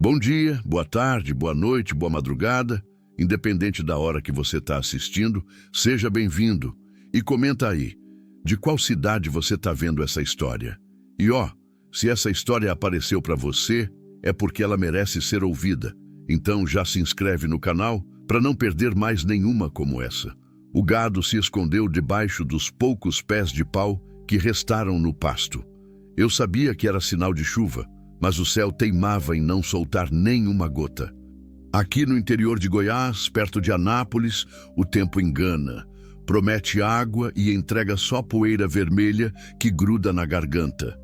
Bom dia, boa tarde, boa noite, boa madrugada. Independente da hora que você está assistindo, seja bem-vindo. E comenta aí, de qual cidade você está vendo essa história? E se essa história apareceu para você, é porque ela merece ser ouvida. Então já se inscreve no canal para não perder mais nenhuma como essa. O gado se escondeu debaixo dos poucos pés de pau que restaram no pasto. Eu sabia que era sinal de chuva, mas o céu teimava em não soltar nenhuma gota. Aqui no interior de Goiás, perto de Anápolis, o tempo engana. Promete água e entrega só poeira vermelha que gruda na garganta.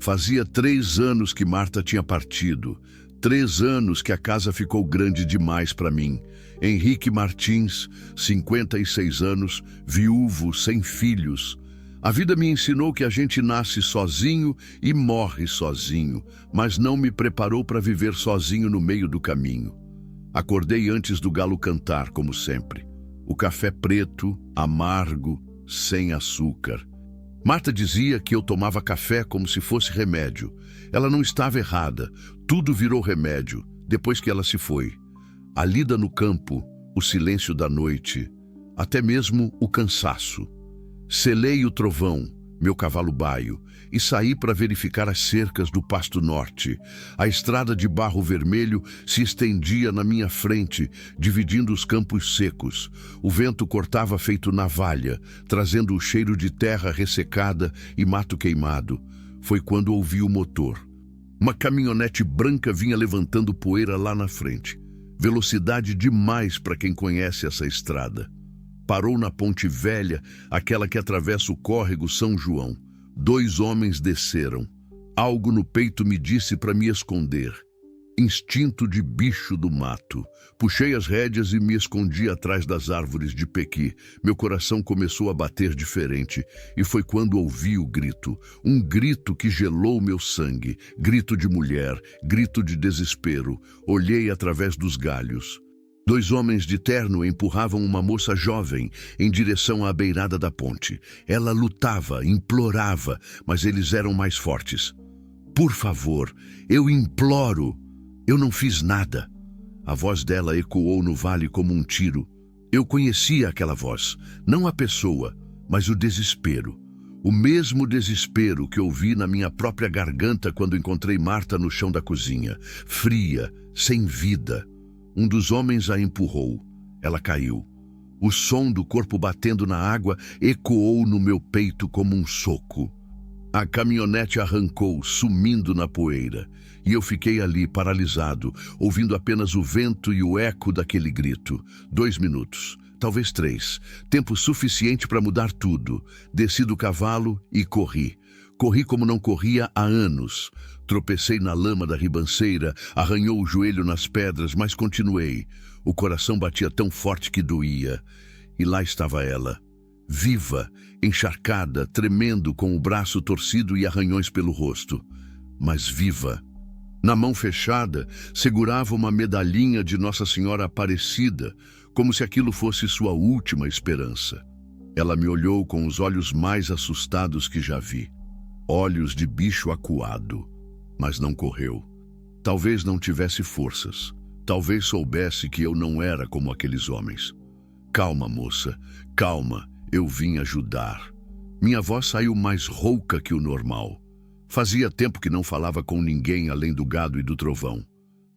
Fazia 3 anos que Marta tinha partido. 3 anos que a casa ficou grande demais para mim. Henrique Martins, 56 anos, viúvo, sem filhos. A vida me ensinou que a gente nasce sozinho e morre sozinho, mas não me preparou para viver sozinho no meio do caminho. Acordei antes do galo cantar, como sempre. O café preto, amargo, sem açúcar. Marta dizia que eu tomava café como se fosse remédio. Ela não estava errada. Tudo virou remédio, depois que ela se foi. A lida no campo, o silêncio da noite, até mesmo o cansaço. Selei o trovão, meu cavalo baio, e saí para verificar as cercas do Pasto Norte. A estrada de barro vermelho se estendia na minha frente, dividindo os campos secos. O vento cortava feito navalha, trazendo o cheiro de terra ressecada e mato queimado. Foi quando ouvi o motor. Uma caminhonete branca vinha levantando poeira lá na frente. Velocidade demais para quem conhece essa estrada. Parou na Ponte Velha, aquela que atravessa o córrego São João. 2 homens desceram. Algo no peito me disse para me esconder. Instinto de bicho do mato. Puxei as rédeas e me escondi atrás das árvores de pequi. Meu coração começou a bater diferente. E foi quando ouvi o grito. Um grito que gelou meu sangue. Grito de mulher, grito de desespero. Olhei através dos galhos. 2 homens de terno empurravam uma moça jovem em direção à beirada da ponte. Ela lutava, implorava, mas eles eram mais fortes. Por favor, eu imploro. Eu não fiz nada. A voz dela ecoou no vale como um tiro. Eu conhecia aquela voz, não a pessoa, mas o desespero. O mesmo desespero que ouvi na minha própria garganta quando encontrei Marta no chão da cozinha, fria, sem vida. Um dos homens a empurrou. Ela caiu. O som do corpo batendo na água ecoou no meu peito como um soco. A caminhonete arrancou, sumindo na poeira, e eu fiquei ali, paralisado, ouvindo apenas o vento e o eco daquele grito. 2 minutos, talvez 3, tempo suficiente para mudar tudo. Desci do cavalo e corri. Corri como não corria há anos. Tropecei na lama da ribanceira, arranhou o joelho nas pedras, mas continuei. O coração batia tão forte que doía. E lá estava ela, viva, encharcada, tremendo, com o braço torcido e arranhões pelo rosto. Mas viva. Na mão fechada, segurava uma medalhinha de Nossa Senhora Aparecida, como se aquilo fosse sua última esperança. Ela me olhou com os olhos mais assustados que já vi. Olhos de bicho acuado. Mas não correu. Talvez não tivesse forças. Talvez soubesse que eu não era como aqueles homens. Calma, moça, calma, eu vim ajudar. Minha voz saiu mais rouca que o normal. Fazia tempo que não falava com ninguém além do gado e do trovão.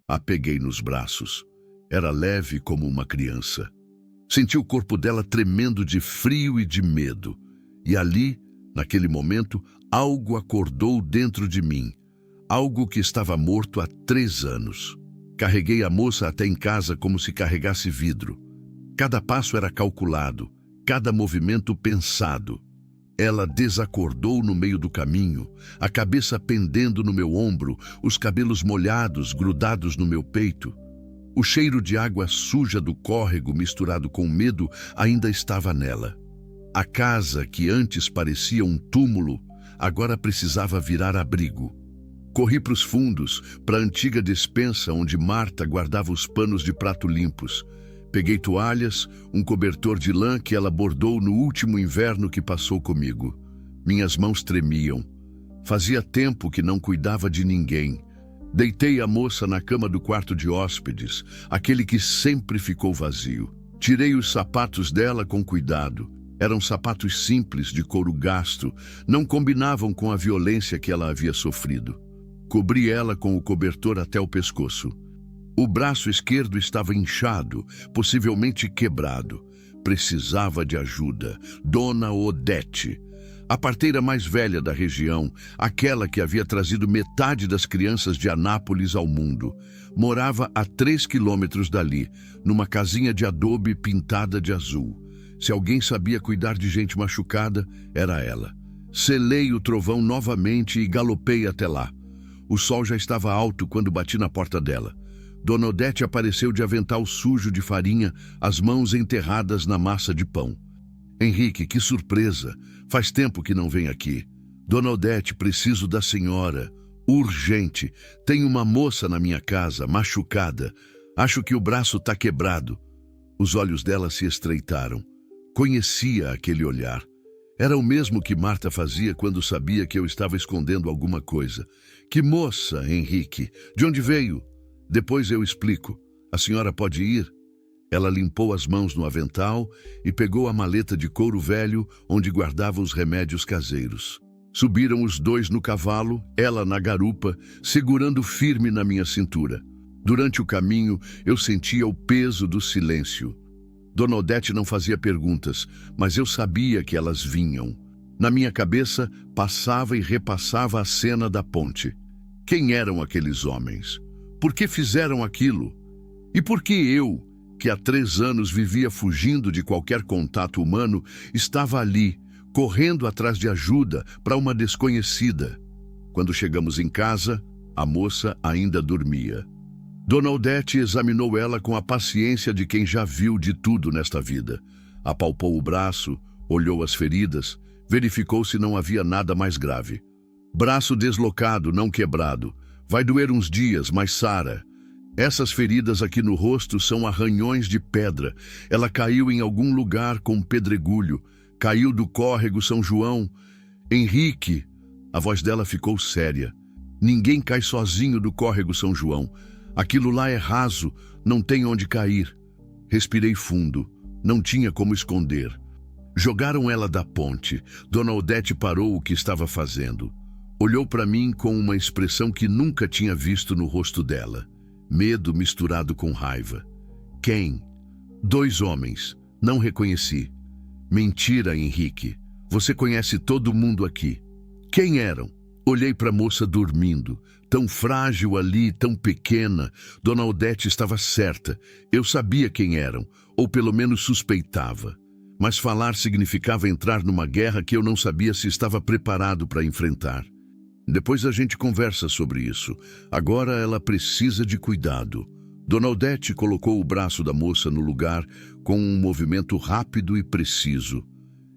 A peguei nos braços. Era leve como uma criança. Senti o corpo dela tremendo de frio e de medo. E ali, naquele momento, algo acordou dentro de mim. Algo que estava morto há 3 anos. Carreguei a moça até em casa como se carregasse vidro. Cada passo era calculado, cada movimento pensado. Ela desacordou no meio do caminho, a cabeça pendendo no meu ombro, os cabelos molhados, grudados no meu peito. O cheiro de água suja do córrego misturado com medo ainda estava nela. A casa, que antes parecia um túmulo, agora precisava virar abrigo. Corri para os fundos, para a antiga despensa onde Marta guardava os panos de prato limpos. Peguei toalhas, um cobertor de lã que ela bordou no último inverno que passou comigo. Minhas mãos tremiam. Fazia tempo que não cuidava de ninguém. Deitei a moça na cama do quarto de hóspedes, aquele que sempre ficou vazio. Tirei os sapatos dela com cuidado. Eram sapatos simples de couro gasto, não combinavam com a violência que ela havia sofrido. Cobri ela com o cobertor até o pescoço. O braço esquerdo estava inchado, possivelmente quebrado. Precisava de ajuda. Dona Odete, a parteira mais velha da região, aquela que havia trazido metade das crianças de Anápolis ao mundo, morava a 3 quilômetros dali, numa casinha de adobe pintada de azul. Se alguém sabia cuidar de gente machucada, era ela. Selei o trovão novamente e galopei até lá. O sol já estava alto quando bati na porta dela. Dona Odete apareceu de avental sujo de farinha, as mãos enterradas na massa de pão. Henrique, que surpresa! Faz tempo que não vem aqui. Dona Odete, preciso da senhora. Urgente. Tem uma moça na minha casa, machucada. Acho que o braço está quebrado. Os olhos dela se estreitaram. Conhecia aquele olhar. Era o mesmo que Marta fazia quando sabia que eu estava escondendo alguma coisa. Que moça, Henrique? De onde veio? Depois eu explico. A senhora pode ir? Ela limpou as mãos no avental e pegou a maleta de couro velho onde guardava os remédios caseiros. Subiram os dois no cavalo, ela na garupa, segurando firme na minha cintura. Durante o caminho, eu sentia o peso do silêncio. Dona Odete não fazia perguntas, mas eu sabia que elas vinham. Na minha cabeça, passava e repassava a cena da ponte. Quem eram aqueles homens? Por que fizeram aquilo? E por que eu, que há 3 anos vivia fugindo de qualquer contato humano, estava ali, correndo atrás de ajuda para uma desconhecida? Quando chegamos em casa, a moça ainda dormia. Dona Odete examinou ela com a paciência de quem já viu de tudo nesta vida. Apalpou o braço, olhou as feridas, verificou se não havia nada mais grave. Braço deslocado, não quebrado. Vai doer uns dias, mas sara. Essas feridas aqui no rosto são arranhões de pedra. Ela caiu em algum lugar com pedregulho. Caiu do córrego São João. Henrique, a voz dela ficou séria. Ninguém cai sozinho do córrego São João. Aquilo lá é raso, não tem onde cair. Respirei fundo. Não tinha como esconder. Jogaram ela da ponte. Dona Odete parou o que estava fazendo. Olhou para mim com uma expressão que nunca tinha visto no rosto dela. Medo misturado com raiva. Quem? 2 homens. Não reconheci. Mentira, Henrique. Você conhece todo mundo aqui. Quem eram? Olhei para a moça dormindo. Tão frágil ali, tão pequena. Dona Odete estava certa. Eu sabia quem eram, ou pelo menos suspeitava. Mas falar significava entrar numa guerra que eu não sabia se estava preparado para enfrentar. Depois a gente conversa sobre isso. Agora ela precisa de cuidado. Dona Odete colocou o braço da moça no lugar com um movimento rápido e preciso.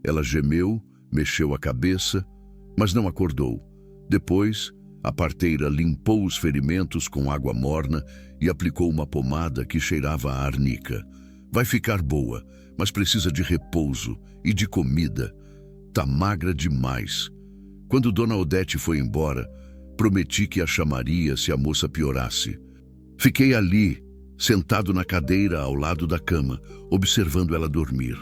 Ela gemeu, mexeu a cabeça, mas não acordou. Depois, a parteira limpou os ferimentos com água morna e aplicou uma pomada que cheirava a arnica. Vai ficar boa, mas precisa de repouso e de comida. Tá magra demais. Quando Dona Odete foi embora, prometi que a chamaria se a moça piorasse. Fiquei ali, sentado na cadeira ao lado da cama, observando ela dormir.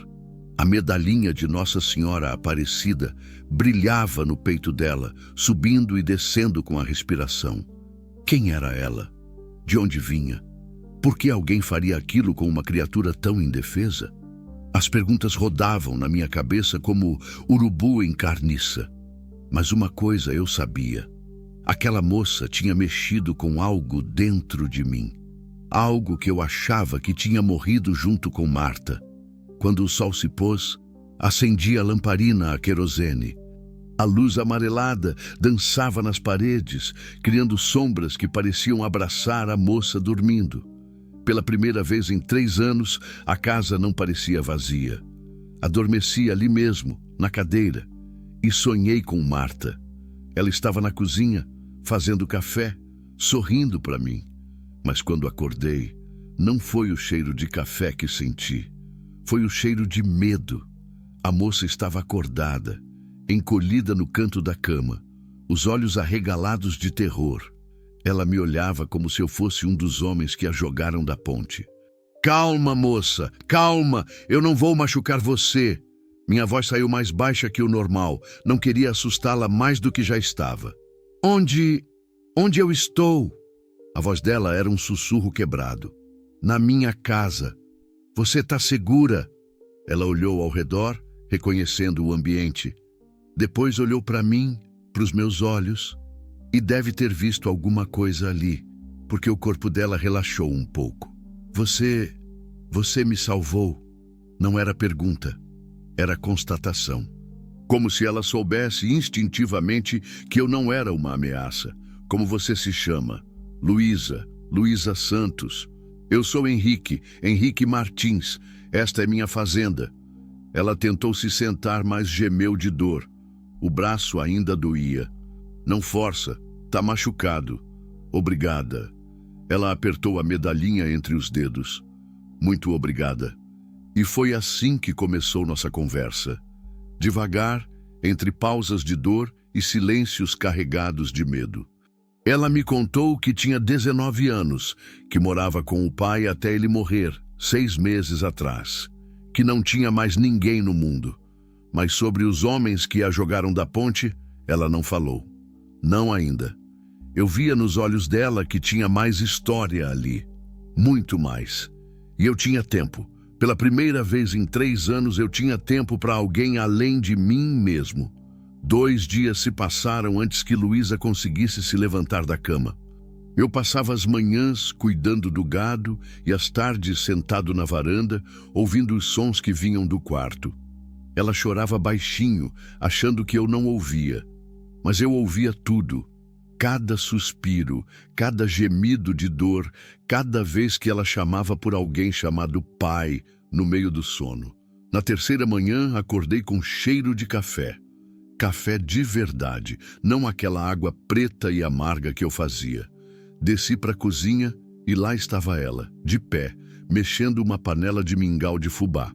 A medalhinha de Nossa Senhora Aparecida brilhava no peito dela, subindo e descendo com a respiração. Quem era ela? De onde vinha? Por que alguém faria aquilo com uma criatura tão indefesa? As perguntas rodavam na minha cabeça como urubu em carniça. Mas uma coisa eu sabia. Aquela moça tinha mexido com algo dentro de mim. Algo que eu achava que tinha morrido junto com Marta. Quando o sol se pôs, acendi a lamparina a querosene. A luz amarelada dançava nas paredes, criando sombras que pareciam abraçar a moça dormindo. Pela primeira vez em 3 anos, a casa não parecia vazia. Adormeci ali mesmo, na cadeira. E sonhei com Marta. Ela estava na cozinha, fazendo café, sorrindo para mim. Mas quando acordei, não foi o cheiro de café que senti. Foi o cheiro de medo. A moça estava acordada, encolhida no canto da cama, os olhos arregalados de terror. Ela me olhava como se eu fosse um dos homens que a jogaram da ponte. Calma, moça, calma, eu não vou machucar você. Minha voz saiu mais baixa que o normal. Não queria assustá-la mais do que já estava. Onde eu estou? A voz dela era um sussurro quebrado. Na minha casa. Você está segura? Ela olhou ao redor, reconhecendo o ambiente. Depois olhou para mim, para os meus olhos, e deve ter visto alguma coisa ali, porque o corpo dela relaxou um pouco. Você me salvou. Não era pergunta, era constatação. Como se ela soubesse instintivamente que eu não era uma ameaça. Como você se chama? Luísa Santos. Eu sou Henrique Martins. Esta é minha fazenda. Ela tentou se sentar, mas gemeu de dor. O braço ainda doía. Não força, tá machucado. Obrigada. Ela apertou a medalhinha entre os dedos. Muito obrigada. E foi assim que começou nossa conversa. Devagar, entre pausas de dor e silêncios carregados de medo. Ela me contou que tinha 19 anos, que morava com o pai até ele morrer, 6 meses atrás, que não tinha mais ninguém no mundo. Mas sobre os homens que a jogaram da ponte, ela não falou. Não ainda. Eu via nos olhos dela que tinha mais história ali. Muito mais. E eu tinha tempo. Pela primeira vez em 3 anos eu tinha tempo para alguém além de mim mesmo. 2 dias se passaram antes que Luísa conseguisse se levantar da cama. Eu passava as manhãs cuidando do gado e as tardes sentado na varanda, ouvindo os sons que vinham do quarto. Ela chorava baixinho, achando que eu não ouvia. Mas eu ouvia tudo. Cada suspiro, cada gemido de dor, cada vez que ela chamava por alguém chamado pai no meio do sono. Na 3ª manhã, acordei com cheiro de café. Café de verdade, não aquela água preta e amarga que eu fazia. Desci para a cozinha e lá estava ela, de pé, mexendo uma panela de mingau de fubá.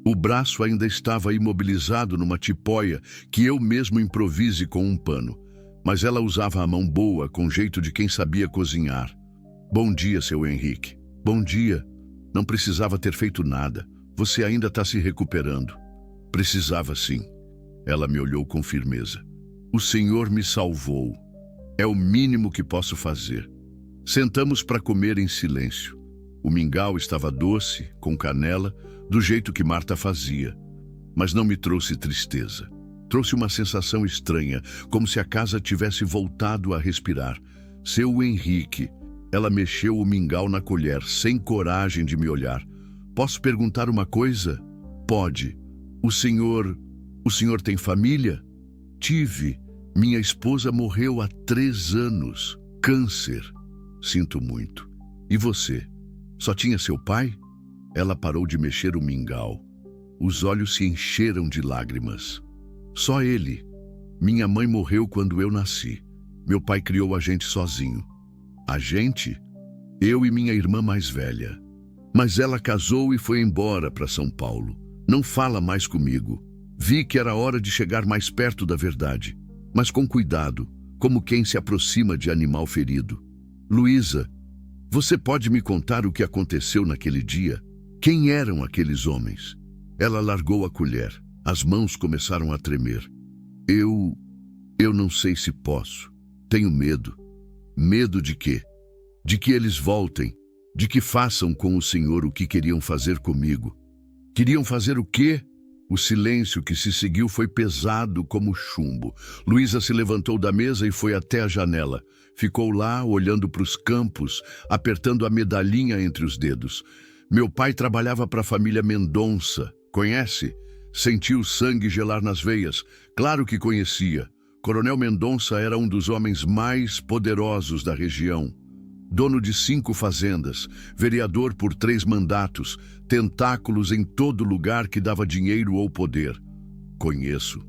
O braço ainda estava imobilizado numa tipóia que eu mesmo improvise com um pano. Mas ela usava a mão boa, com jeito de quem sabia cozinhar. Bom dia, seu Henrique. Bom dia. Não precisava ter feito nada. Você ainda está se recuperando. Precisava sim. Ela me olhou com firmeza. O Senhor me salvou. É o mínimo que posso fazer. Sentamos para comer em silêncio. O mingau estava doce, com canela, do jeito que Marta fazia. Mas não me trouxe tristeza. Trouxe uma sensação estranha, como se a casa tivesse voltado a respirar. Seu Henrique. Ela mexeu o mingau na colher, sem coragem de me olhar. Posso perguntar uma coisa? Pode. O senhor tem família? Tive. Minha esposa morreu há 3 anos. Câncer. Sinto muito. E você? Só tinha seu pai? Ela parou de mexer o mingau. Os olhos se encheram de lágrimas. Só ele. Minha mãe morreu quando eu nasci. Meu pai criou a gente sozinho. A gente? Eu e minha irmã mais velha. Mas ela casou e foi embora para São Paulo. Não fala mais comigo. Vi que era hora de chegar mais perto da verdade. Mas com cuidado, como quem se aproxima de animal ferido. Luísa, você pode me contar o que aconteceu naquele dia? Quem eram aqueles homens? Ela largou a colher. As mãos começaram a tremer. Eu não sei se posso. Tenho medo. Medo de quê? De que eles voltem. De que façam com o Senhor o que queriam fazer comigo. Queriam fazer o quê? O silêncio que se seguiu foi pesado como chumbo. Luísa se levantou da mesa e foi até a janela. Ficou lá, olhando para os campos, apertando a medalhinha entre os dedos. Meu pai trabalhava para a família Mendonça. Conhece? Senti o sangue gelar nas veias. Claro que conhecia. Coronel Mendonça era um dos homens mais poderosos da região. Dono de 5 fazendas, vereador por 3 mandatos, tentáculos em todo lugar que dava dinheiro ou poder. Conheço.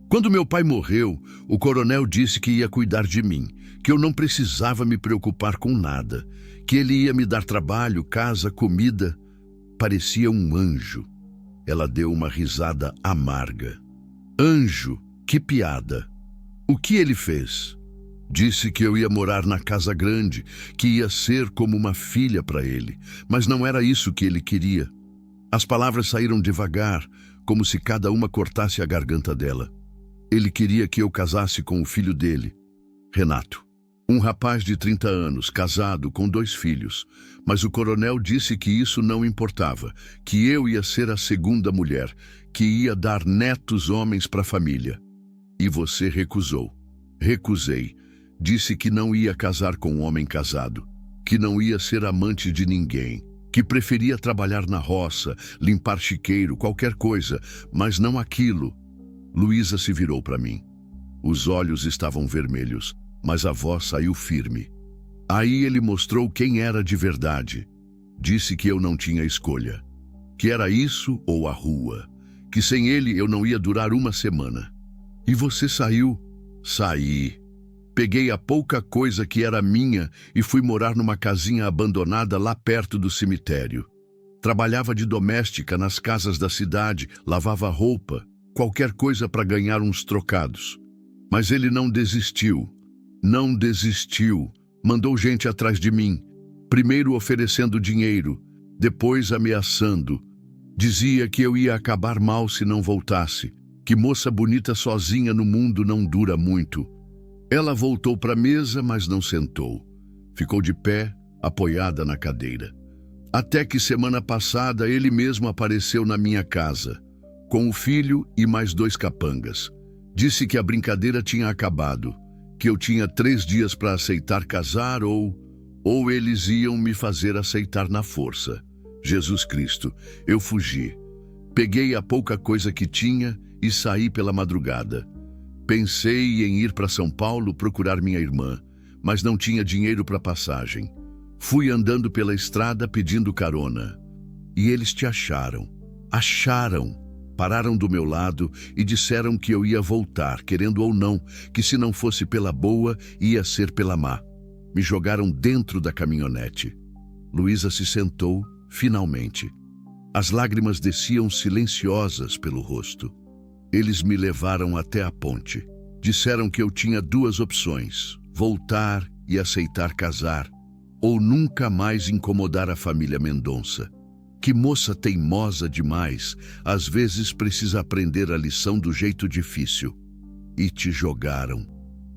Quando meu pai morreu, o coronel disse que ia cuidar de mim, que eu não precisava me preocupar com nada, que ele ia me dar trabalho, casa, comida. Parecia um anjo. Ela deu uma risada amarga. Anjo, que piada. O que ele fez? Disse que eu ia morar na casa grande, que ia ser como uma filha para ele, mas não era isso que ele queria. As palavras saíram devagar, como se cada uma cortasse a garganta dela. Ele queria que eu casasse com o filho dele, Renato. Um rapaz de 30 anos, casado, com 2 filhos. Mas o coronel disse que isso não importava, que eu ia ser a segunda mulher, que ia dar netos homens para a família. E você recusou. Recusei. Disse que não ia casar com um homem casado, que não ia ser amante de ninguém, que preferia trabalhar na roça, limpar chiqueiro, qualquer coisa, mas não aquilo. Luísa se virou para mim. Os olhos estavam vermelhos, mas a voz saiu firme. Aí ele mostrou quem era de verdade. Disse que eu não tinha escolha, que era isso ou a rua, que sem ele eu não ia durar uma semana. E você saiu? Saí. Peguei a pouca coisa que era minha e fui morar numa casinha abandonada lá perto do cemitério. Trabalhava de doméstica nas casas da cidade, lavava roupa, qualquer coisa para ganhar uns trocados. Mas ele não desistiu. Não desistiu. Mandou gente atrás de mim, primeiro oferecendo dinheiro, depois ameaçando. Dizia que eu ia acabar mal se não voltasse, que moça bonita sozinha no mundo não dura muito. Ela voltou para a mesa, mas não sentou. Ficou de pé, apoiada na cadeira. Até que semana passada ele mesmo apareceu na minha casa, com o filho e mais 2 capangas. Disse que a brincadeira tinha acabado, que eu tinha 3 dias para aceitar casar ou eles iam me fazer aceitar na força. Jesus Cristo, eu fugi. Peguei a pouca coisa que tinha e saí pela madrugada. Pensei em ir para São Paulo procurar minha irmã, mas não tinha dinheiro para passagem. Fui andando pela estrada pedindo carona. E eles te acharam. Acharam. Pararam do meu lado e disseram que eu ia voltar, querendo ou não, que se não fosse pela boa, ia ser pela má. Me jogaram dentro da caminhonete. Luísa se sentou, finalmente. As lágrimas desciam silenciosas pelo rosto. Eles me levaram até a ponte. Disseram que eu tinha 2 opções: voltar e aceitar casar, ou nunca mais incomodar a família Mendonça. Que moça teimosa demais, às vezes precisa aprender a lição do jeito difícil. E te jogaram.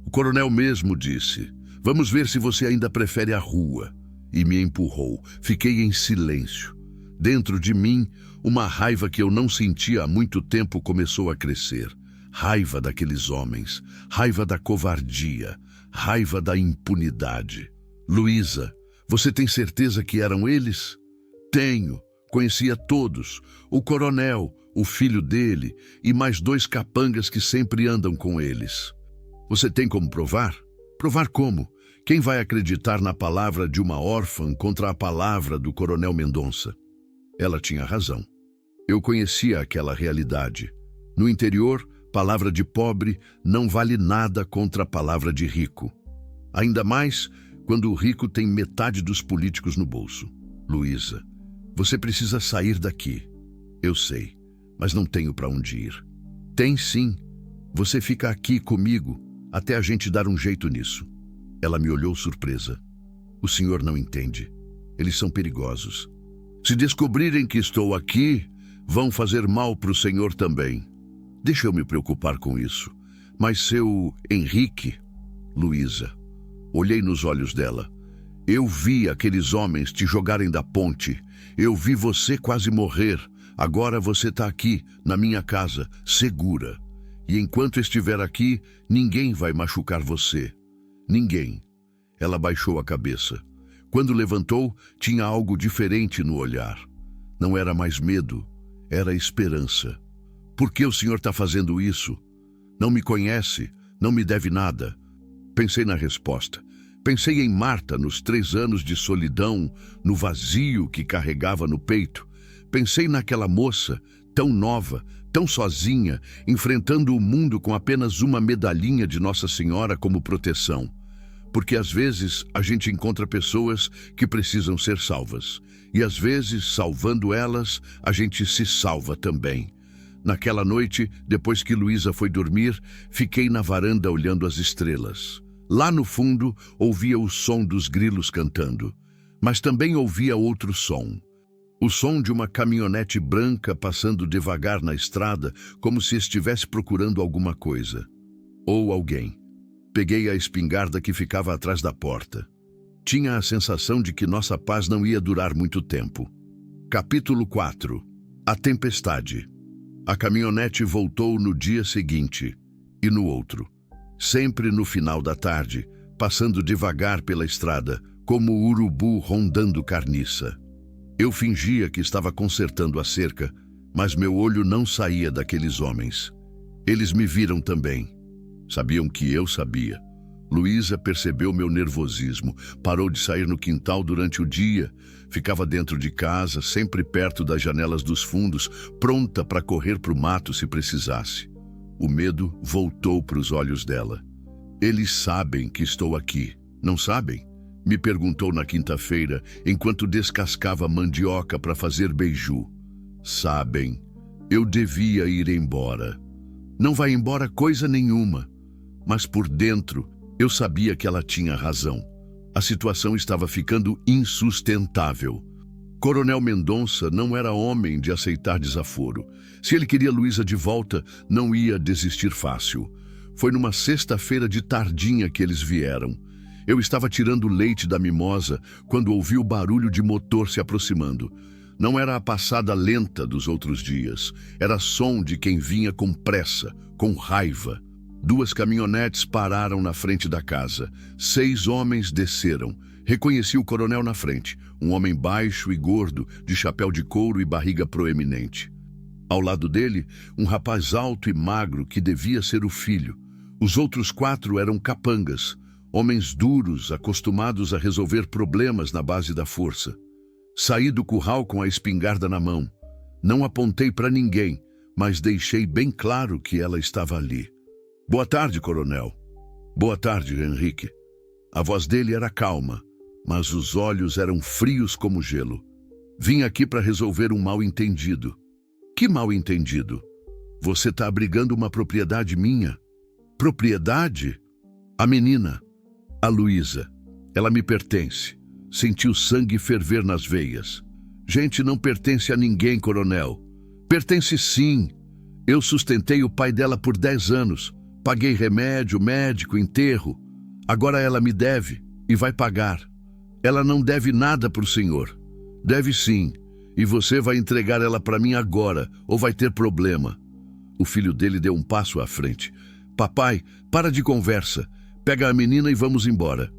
O coronel mesmo disse: vamos ver se você ainda prefere a rua. E me empurrou. Fiquei em silêncio. Dentro de mim, uma raiva que eu não sentia há muito tempo começou a crescer. Raiva daqueles homens, raiva da covardia, raiva da impunidade. Luísa, você tem certeza que eram eles? Tenho. Conhecia todos, o coronel, o filho dele e mais 2 capangas que sempre andam com eles. Você tem como provar? Provar como? Quem vai acreditar na palavra de uma órfã contra a palavra do coronel Mendonça? Ela tinha razão. Eu conhecia aquela realidade. No interior, palavra de pobre não vale nada contra a palavra de rico. Ainda mais quando o rico tem metade dos políticos no bolso. Luísa, você precisa sair daqui. Eu sei, mas não tenho para onde ir. Tem sim. Você fica aqui comigo até a gente dar um jeito nisso. Ela me olhou surpresa. O senhor não entende. Eles são perigosos. Se descobrirem que estou aqui, vão fazer mal para o senhor também. Deixa eu me preocupar com isso. Mas seu Henrique... Luísa, olhei nos olhos dela. Eu vi aqueles homens te jogarem da ponte. Eu vi você quase morrer. Agora você está aqui, na minha casa, segura. E enquanto estiver aqui, ninguém vai machucar você. Ninguém. Ela baixou a cabeça. Quando levantou, tinha algo diferente no olhar. Não era mais medo, era esperança. Por que o senhor está fazendo isso? Não me conhece, não me deve nada. Pensei na resposta. Pensei em Marta nos 3 anos de solidão, no vazio que carregava no peito. Pensei naquela moça, tão nova, tão sozinha, enfrentando o mundo com apenas uma medalhinha de Nossa Senhora como proteção. Porque às vezes a gente encontra pessoas que precisam ser salvas. E às vezes, salvando elas, a gente se salva também. Naquela noite, depois que Luísa foi dormir, fiquei na varanda olhando as estrelas. Lá no fundo, ouvia o som dos grilos cantando, mas também ouvia outro som. O som de uma caminhonete branca passando devagar na estrada, como se estivesse procurando alguma coisa. Ou alguém. Peguei a espingarda que ficava atrás da porta. Tinha a sensação de que nossa paz não ia durar muito tempo. Capítulo 4. A tempestade. A caminhonete voltou no dia seguinte, e no outro. Sempre no final da tarde, passando devagar pela estrada, como o urubu rondando carniça. Eu fingia que estava consertando a cerca, mas meu olho não saía daqueles homens. Eles me viram também. Sabiam que eu sabia. Luísa percebeu meu nervosismo, parou de sair no quintal durante o dia, ficava dentro de casa, sempre perto das janelas dos fundos, pronta para correr para o mato se precisasse. O medo voltou para os olhos dela. Eles sabem que estou aqui, não sabem? Me perguntou na quinta-feira, enquanto descascava mandioca para fazer beiju. Sabem. Eu devia ir embora. Não vai embora coisa nenhuma. Mas por dentro, eu sabia que ela tinha razão. A situação estava ficando insustentável. Coronel Mendonça não era homem de aceitar desaforo. Se ele queria Luísa de volta, não ia desistir fácil. Foi numa sexta-feira de tardinha que eles vieram. Eu estava tirando leite da mimosa quando ouvi o barulho de motor se aproximando. Não era a passada lenta dos outros dias. Era som de quem vinha com pressa, com raiva. 2 caminhonetes pararam na frente da casa. 6 homens desceram. Reconheci o coronel na frente, um homem baixo e gordo, de chapéu de couro e barriga proeminente. Ao lado dele, um rapaz alto e magro que devia ser o filho. Os outros 4 eram capangas, homens duros, acostumados a resolver problemas na base da força. Saí do curral com a espingarda na mão. Não apontei para ninguém, mas deixei bem claro que ela estava ali. Boa tarde, coronel. Boa tarde, Henrique. A voz dele era calma, mas os olhos eram frios como gelo. Vim aqui para resolver um mal-entendido. Que mal-entendido? Você está abrigando uma propriedade minha? Propriedade? A menina, a Luísa. Ela me pertence. Senti o sangue ferver nas veias. Gente, não pertence a ninguém, coronel. Pertence sim. Eu sustentei o pai dela por 10 anos. Paguei remédio, médico, enterro. Agora ela me deve e vai pagar. Ela não deve nada para o senhor. Deve sim. E você vai entregar ela para mim agora, ou vai ter problema. O filho dele deu um passo à frente. Papai, para de conversa. Pega a menina e vamos embora.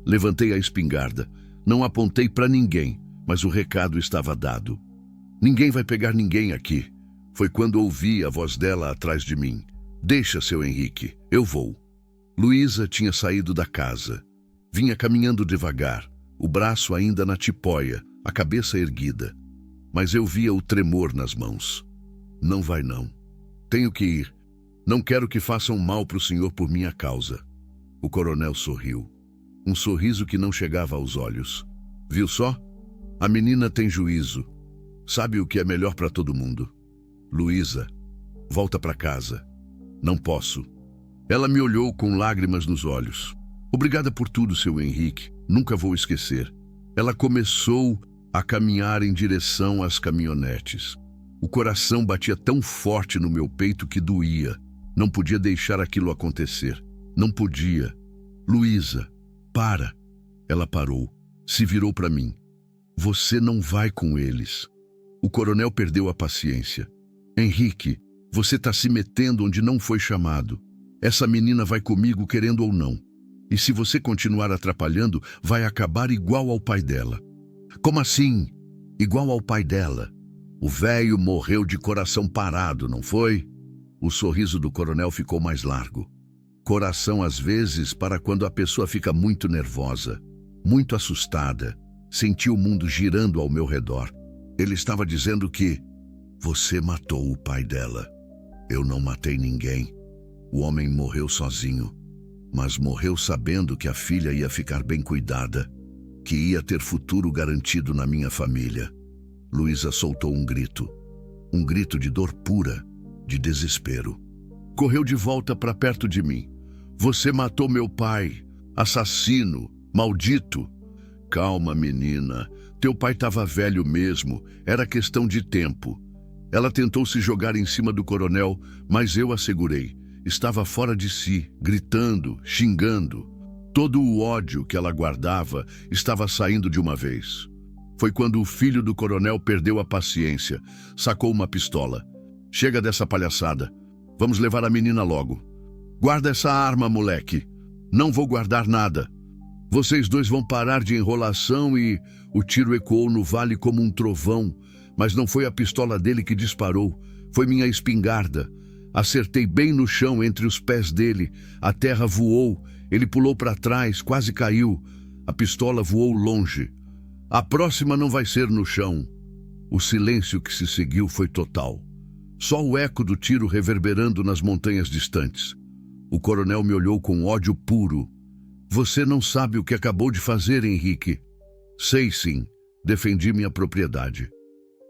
Levantei a espingarda. Não apontei para ninguém, mas o recado estava dado. Ninguém vai pegar ninguém aqui. Foi quando ouvi a voz dela atrás de mim. Deixa, seu Henrique, eu vou. Luísa tinha saído da casa. Vinha caminhando devagar, o braço ainda na tipóia, a cabeça erguida. Mas eu via o tremor nas mãos. Não vai não. Tenho que ir. Não quero que façam mal para o senhor por minha causa. O coronel sorriu. Um sorriso que não chegava aos olhos. Viu só? A menina tem juízo. Sabe o que é melhor para todo mundo. Luísa, volta para casa. Não posso. Ela me olhou com lágrimas nos olhos. Obrigada por tudo, seu Henrique. Nunca vou esquecer. Ela começou a caminhar em direção às caminhonetes. O coração batia tão forte no meu peito que doía. Não podia deixar aquilo acontecer. Não podia. Luísa, para. Ela parou. Se virou para mim. Você não vai com eles. O coronel perdeu a paciência. Henrique, você está se metendo onde não foi chamado. Essa menina vai comigo querendo ou não. E se você continuar atrapalhando, vai acabar igual ao pai dela. Como assim? Igual ao pai dela? O velho morreu de coração parado, não foi? O sorriso do coronel ficou mais largo. Coração às vezes para quando a pessoa fica muito nervosa, muito assustada. Senti o mundo girando ao meu redor. Ele estava dizendo que você matou o pai dela. Eu não matei ninguém. O homem morreu sozinho, mas morreu sabendo que a filha ia ficar bem cuidada, que ia ter futuro garantido na minha família. Luísa soltou um grito de dor pura, de desespero. Correu de volta para perto de mim. Você matou meu pai. Assassino, maldito. Calma, menina. Teu pai estava velho mesmo, era questão de tempo. Ela tentou se jogar em cima do coronel, mas eu a segurei. Estava fora de si, gritando, xingando. Todo o ódio que ela guardava estava saindo de uma vez. Foi quando o filho do coronel perdeu a paciência, sacou uma pistola. Chega dessa palhaçada. Vamos levar a menina logo. Guarda essa arma, moleque. Não vou guardar nada. Vocês dois vão parar de enrolação e... O tiro ecoou no vale como um trovão, mas não foi a pistola dele que disparou. Foi minha espingarda. Acertei bem no chão entre os pés dele. A terra voou. Ele pulou para trás, quase caiu. A pistola voou longe. A próxima não vai ser no chão. O silêncio que se seguiu foi total. Só o eco do tiro reverberando nas montanhas distantes. O coronel me olhou com ódio puro. Você não sabe o que acabou de fazer, Henrique. Sei sim. Defendi minha propriedade.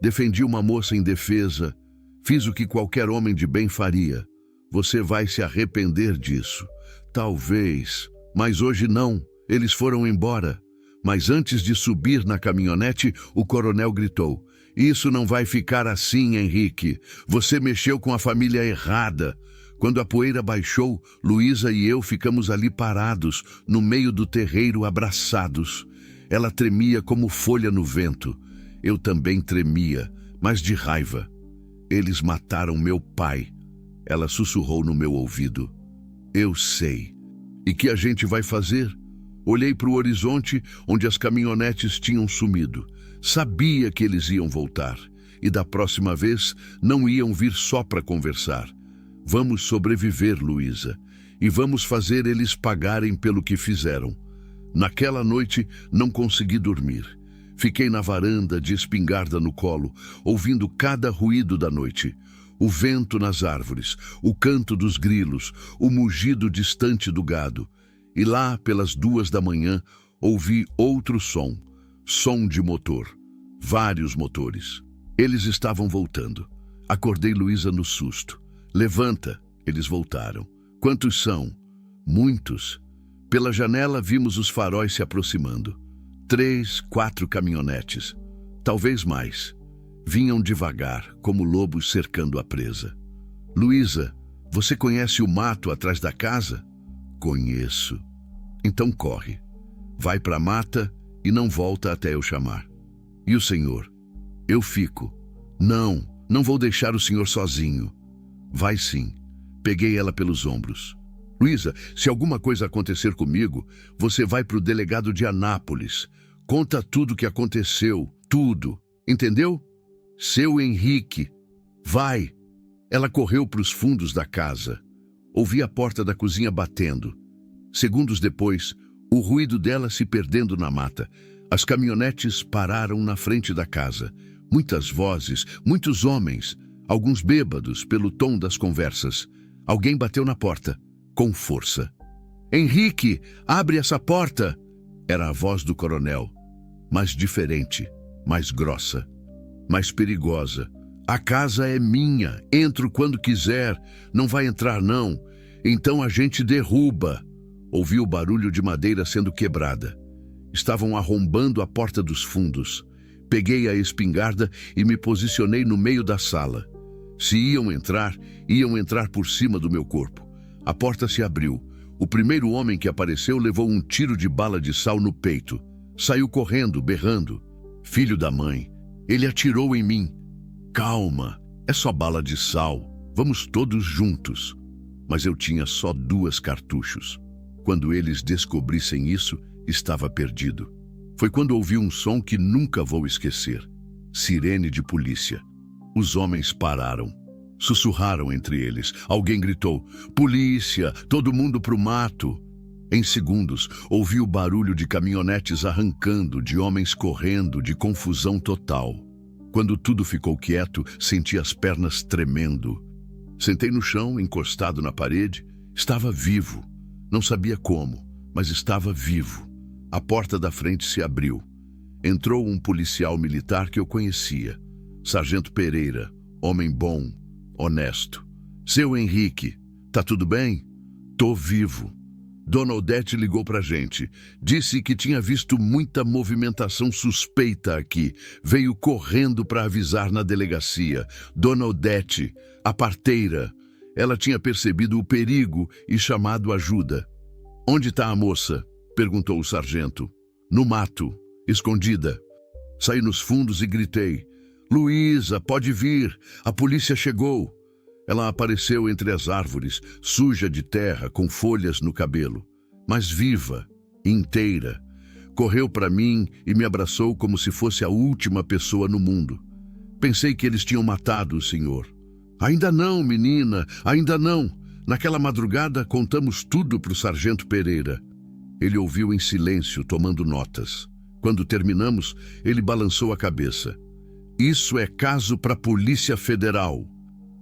Defendi uma moça indefesa. Fiz o que qualquer homem de bem faria. Você vai se arrepender disso. Talvez. Mas hoje não. Eles foram embora. Mas antes de subir na caminhonete, o coronel gritou: Isso não vai ficar assim, Henrique. Você mexeu com a família errada. Quando a poeira baixou, Luísa e eu ficamos ali parados, no meio do terreiro, abraçados. Ela tremia como folha no vento. Eu também tremia, mas de raiva. Eles mataram meu pai. Ela sussurrou no meu ouvido. Eu sei. E que a gente vai fazer? Olhei para o horizonte, onde as caminhonetes tinham sumido. Sabia que eles iam voltar. E da próxima vez, não iam vir só para conversar. Vamos sobreviver, Luísa. E vamos fazer eles pagarem pelo que fizeram. Naquela noite, não consegui dormir. Fiquei na varanda, de espingarda no colo, ouvindo cada ruído da noite. O vento nas árvores, o canto dos grilos, o mugido distante do gado. E lá, pelas 2 da manhã, ouvi outro som. Som de motor. Vários motores. Eles estavam voltando. Acordei Luísa no susto. Levanta. Eles voltaram. Quantos são? Muitos. Pela janela vimos os faróis se aproximando. 3, 4 caminhonetes. Talvez mais. Vinham devagar, como lobos cercando a presa. Luísa, você conhece o mato atrás da casa? Conheço. Então corre. Vai para a mata e não volta até eu chamar. E o senhor? Eu fico. Não vou deixar o senhor sozinho. Vai sim. Peguei ela pelos ombros. Luísa, se alguma coisa acontecer comigo, você vai para o delegado de Anápolis. Conta tudo o que aconteceu, tudo. Entendeu? Seu Henrique. Vai. Ela correu para os fundos da casa. Ouvi a porta da cozinha batendo. Segundos depois, o ruído dela se perdendo na mata. As caminhonetes pararam na frente da casa. Muitas vozes, muitos homens, alguns bêbados pelo tom das conversas. Alguém bateu na porta, com força. Henrique, abre essa porta! Era a voz do coronel, mas diferente, mais grossa, mais perigosa. A casa é minha, entro quando quiser, não vai entrar não, então a gente derruba. Ouvi o barulho de madeira sendo quebrada. Estavam arrombando a porta dos fundos. Peguei a espingarda e me posicionei no meio da sala. Se iam entrar por cima do meu corpo. A porta se abriu. O primeiro homem que apareceu levou um tiro de bala de sal no peito. Saiu correndo, berrando. Filho da mãe. Ele atirou em mim. Calma, é só bala de sal. Vamos todos juntos. Mas eu tinha só 2 cartuchos. Quando eles descobrissem isso, estava perdido. Foi quando ouvi um som que nunca vou esquecer. Sirene de polícia. Os homens pararam. Sussurraram entre eles. Alguém gritou, polícia, todo mundo pro mato. Em segundos, ouvi o barulho de caminhonetes arrancando, de homens correndo, de confusão total. Quando tudo ficou quieto, senti as pernas tremendo. Sentei no chão, encostado na parede. Estava vivo. Não sabia como, mas estava vivo. A porta da frente se abriu. Entrou um policial militar que eu conhecia. Sargento Pereira, homem bom, honesto. Seu Henrique, tá tudo bem? Tô vivo. Dona Odete ligou pra gente. Disse que tinha visto muita movimentação suspeita aqui. Veio correndo para avisar na delegacia. Dona Odete, a parteira. Ela tinha percebido o perigo e chamado ajuda. Onde está a moça? Perguntou o sargento. No mato, escondida. Saí nos fundos e gritei. Luísa, pode vir. A polícia chegou. Ela apareceu entre as árvores, suja de terra, com folhas no cabelo, mas viva, inteira. Correu para mim e me abraçou como se fosse a última pessoa no mundo. Pensei que eles tinham matado o senhor. Ainda não, menina, ainda não. Naquela madrugada contamos tudo para o sargento Pereira. Ele ouviu em silêncio, tomando notas. Quando terminamos, ele balançou a cabeça. Isso é caso para a Polícia Federal.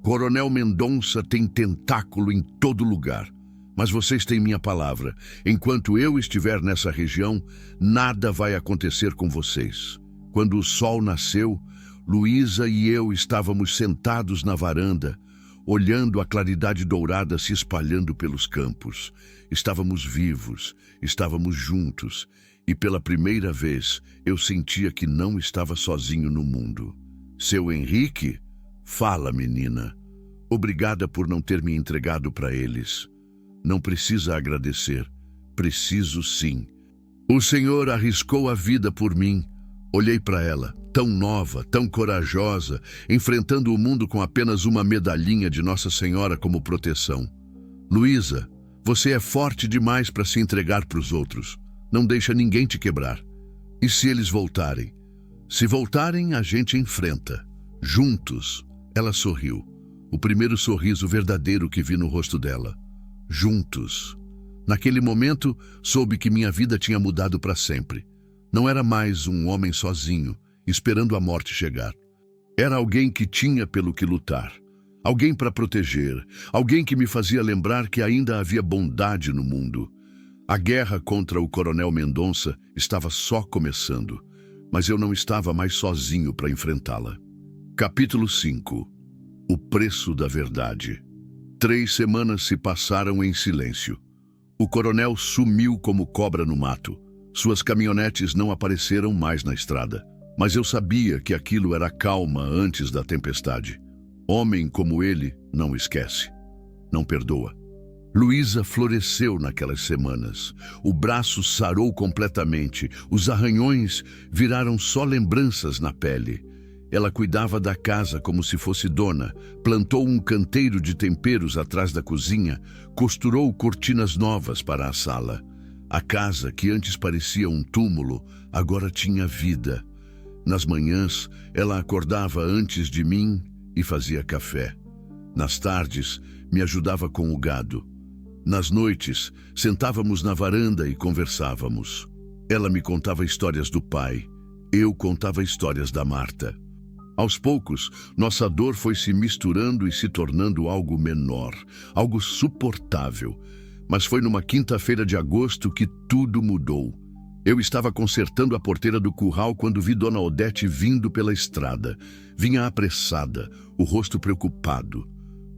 Coronel Mendonça tem tentáculo em todo lugar. Mas vocês têm minha palavra. Enquanto eu estiver nessa região, nada vai acontecer com vocês. Quando o sol nasceu, Luísa e eu estávamos sentados na varanda, olhando a claridade dourada se espalhando pelos campos. Estávamos vivos, estávamos juntos, e pela primeira vez eu sentia que não estava sozinho no mundo. Seu Henrique? Fala, menina. Obrigada por não ter me entregado para eles. Não precisa agradecer. Preciso sim. O Senhor arriscou a vida por mim. Olhei para ela, tão nova, tão corajosa, enfrentando o mundo com apenas uma medalhinha de Nossa Senhora como proteção. Luísa, você é forte demais para se entregar para os outros. Não deixa ninguém te quebrar. E se eles voltarem? Se voltarem, a gente enfrenta. Juntos. Ela sorriu. O primeiro sorriso verdadeiro que vi no rosto dela. Juntos. Naquele momento, soube que minha vida tinha mudado para sempre. Não era mais um homem sozinho, esperando a morte chegar. Era alguém que tinha pelo que lutar. Alguém para proteger. Alguém que me fazia lembrar que ainda havia bondade no mundo. A guerra contra o Coronel Mendonça estava só começando, mas eu não estava mais sozinho para enfrentá-la. Capítulo 5. O preço da verdade. 3 semanas se passaram em silêncio. O coronel sumiu como cobra no mato. Suas caminhonetes não apareceram mais na estrada. Mas eu sabia que aquilo era calma antes da tempestade. Homem como ele não esquece, não perdoa. Luísa floresceu naquelas semanas. O braço sarou completamente. Os arranhões viraram só lembranças na pele. Ela cuidava da casa como se fosse dona, plantou um canteiro de temperos atrás da cozinha, costurou cortinas novas para a sala. A casa, que antes parecia um túmulo, agora tinha vida. Nas manhãs, ela acordava antes de mim e fazia café. Nas tardes, me ajudava com o gado. Nas noites, sentávamos na varanda e conversávamos. Ela me contava histórias do pai, eu contava histórias da Marta. Aos poucos, nossa dor foi se misturando e se tornando algo menor, algo suportável. Mas foi numa quinta-feira de agosto que tudo mudou. Eu estava consertando a porteira do curral quando vi Dona Odete vindo pela estrada. Vinha apressada, o rosto preocupado.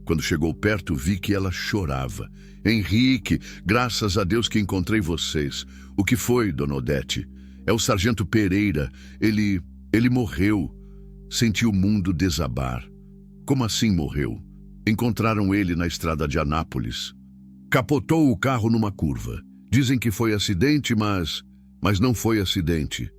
Quando chegou perto, vi que ela chorava. Henrique, graças a Deus que encontrei vocês. O que foi, Dona Odete? É o sargento Pereira. Ele morreu. Senti o mundo desabar. Como assim morreu? Encontraram ele na estrada de Anápolis. Capotou o carro numa curva. Dizem que foi acidente, mas não foi acidente.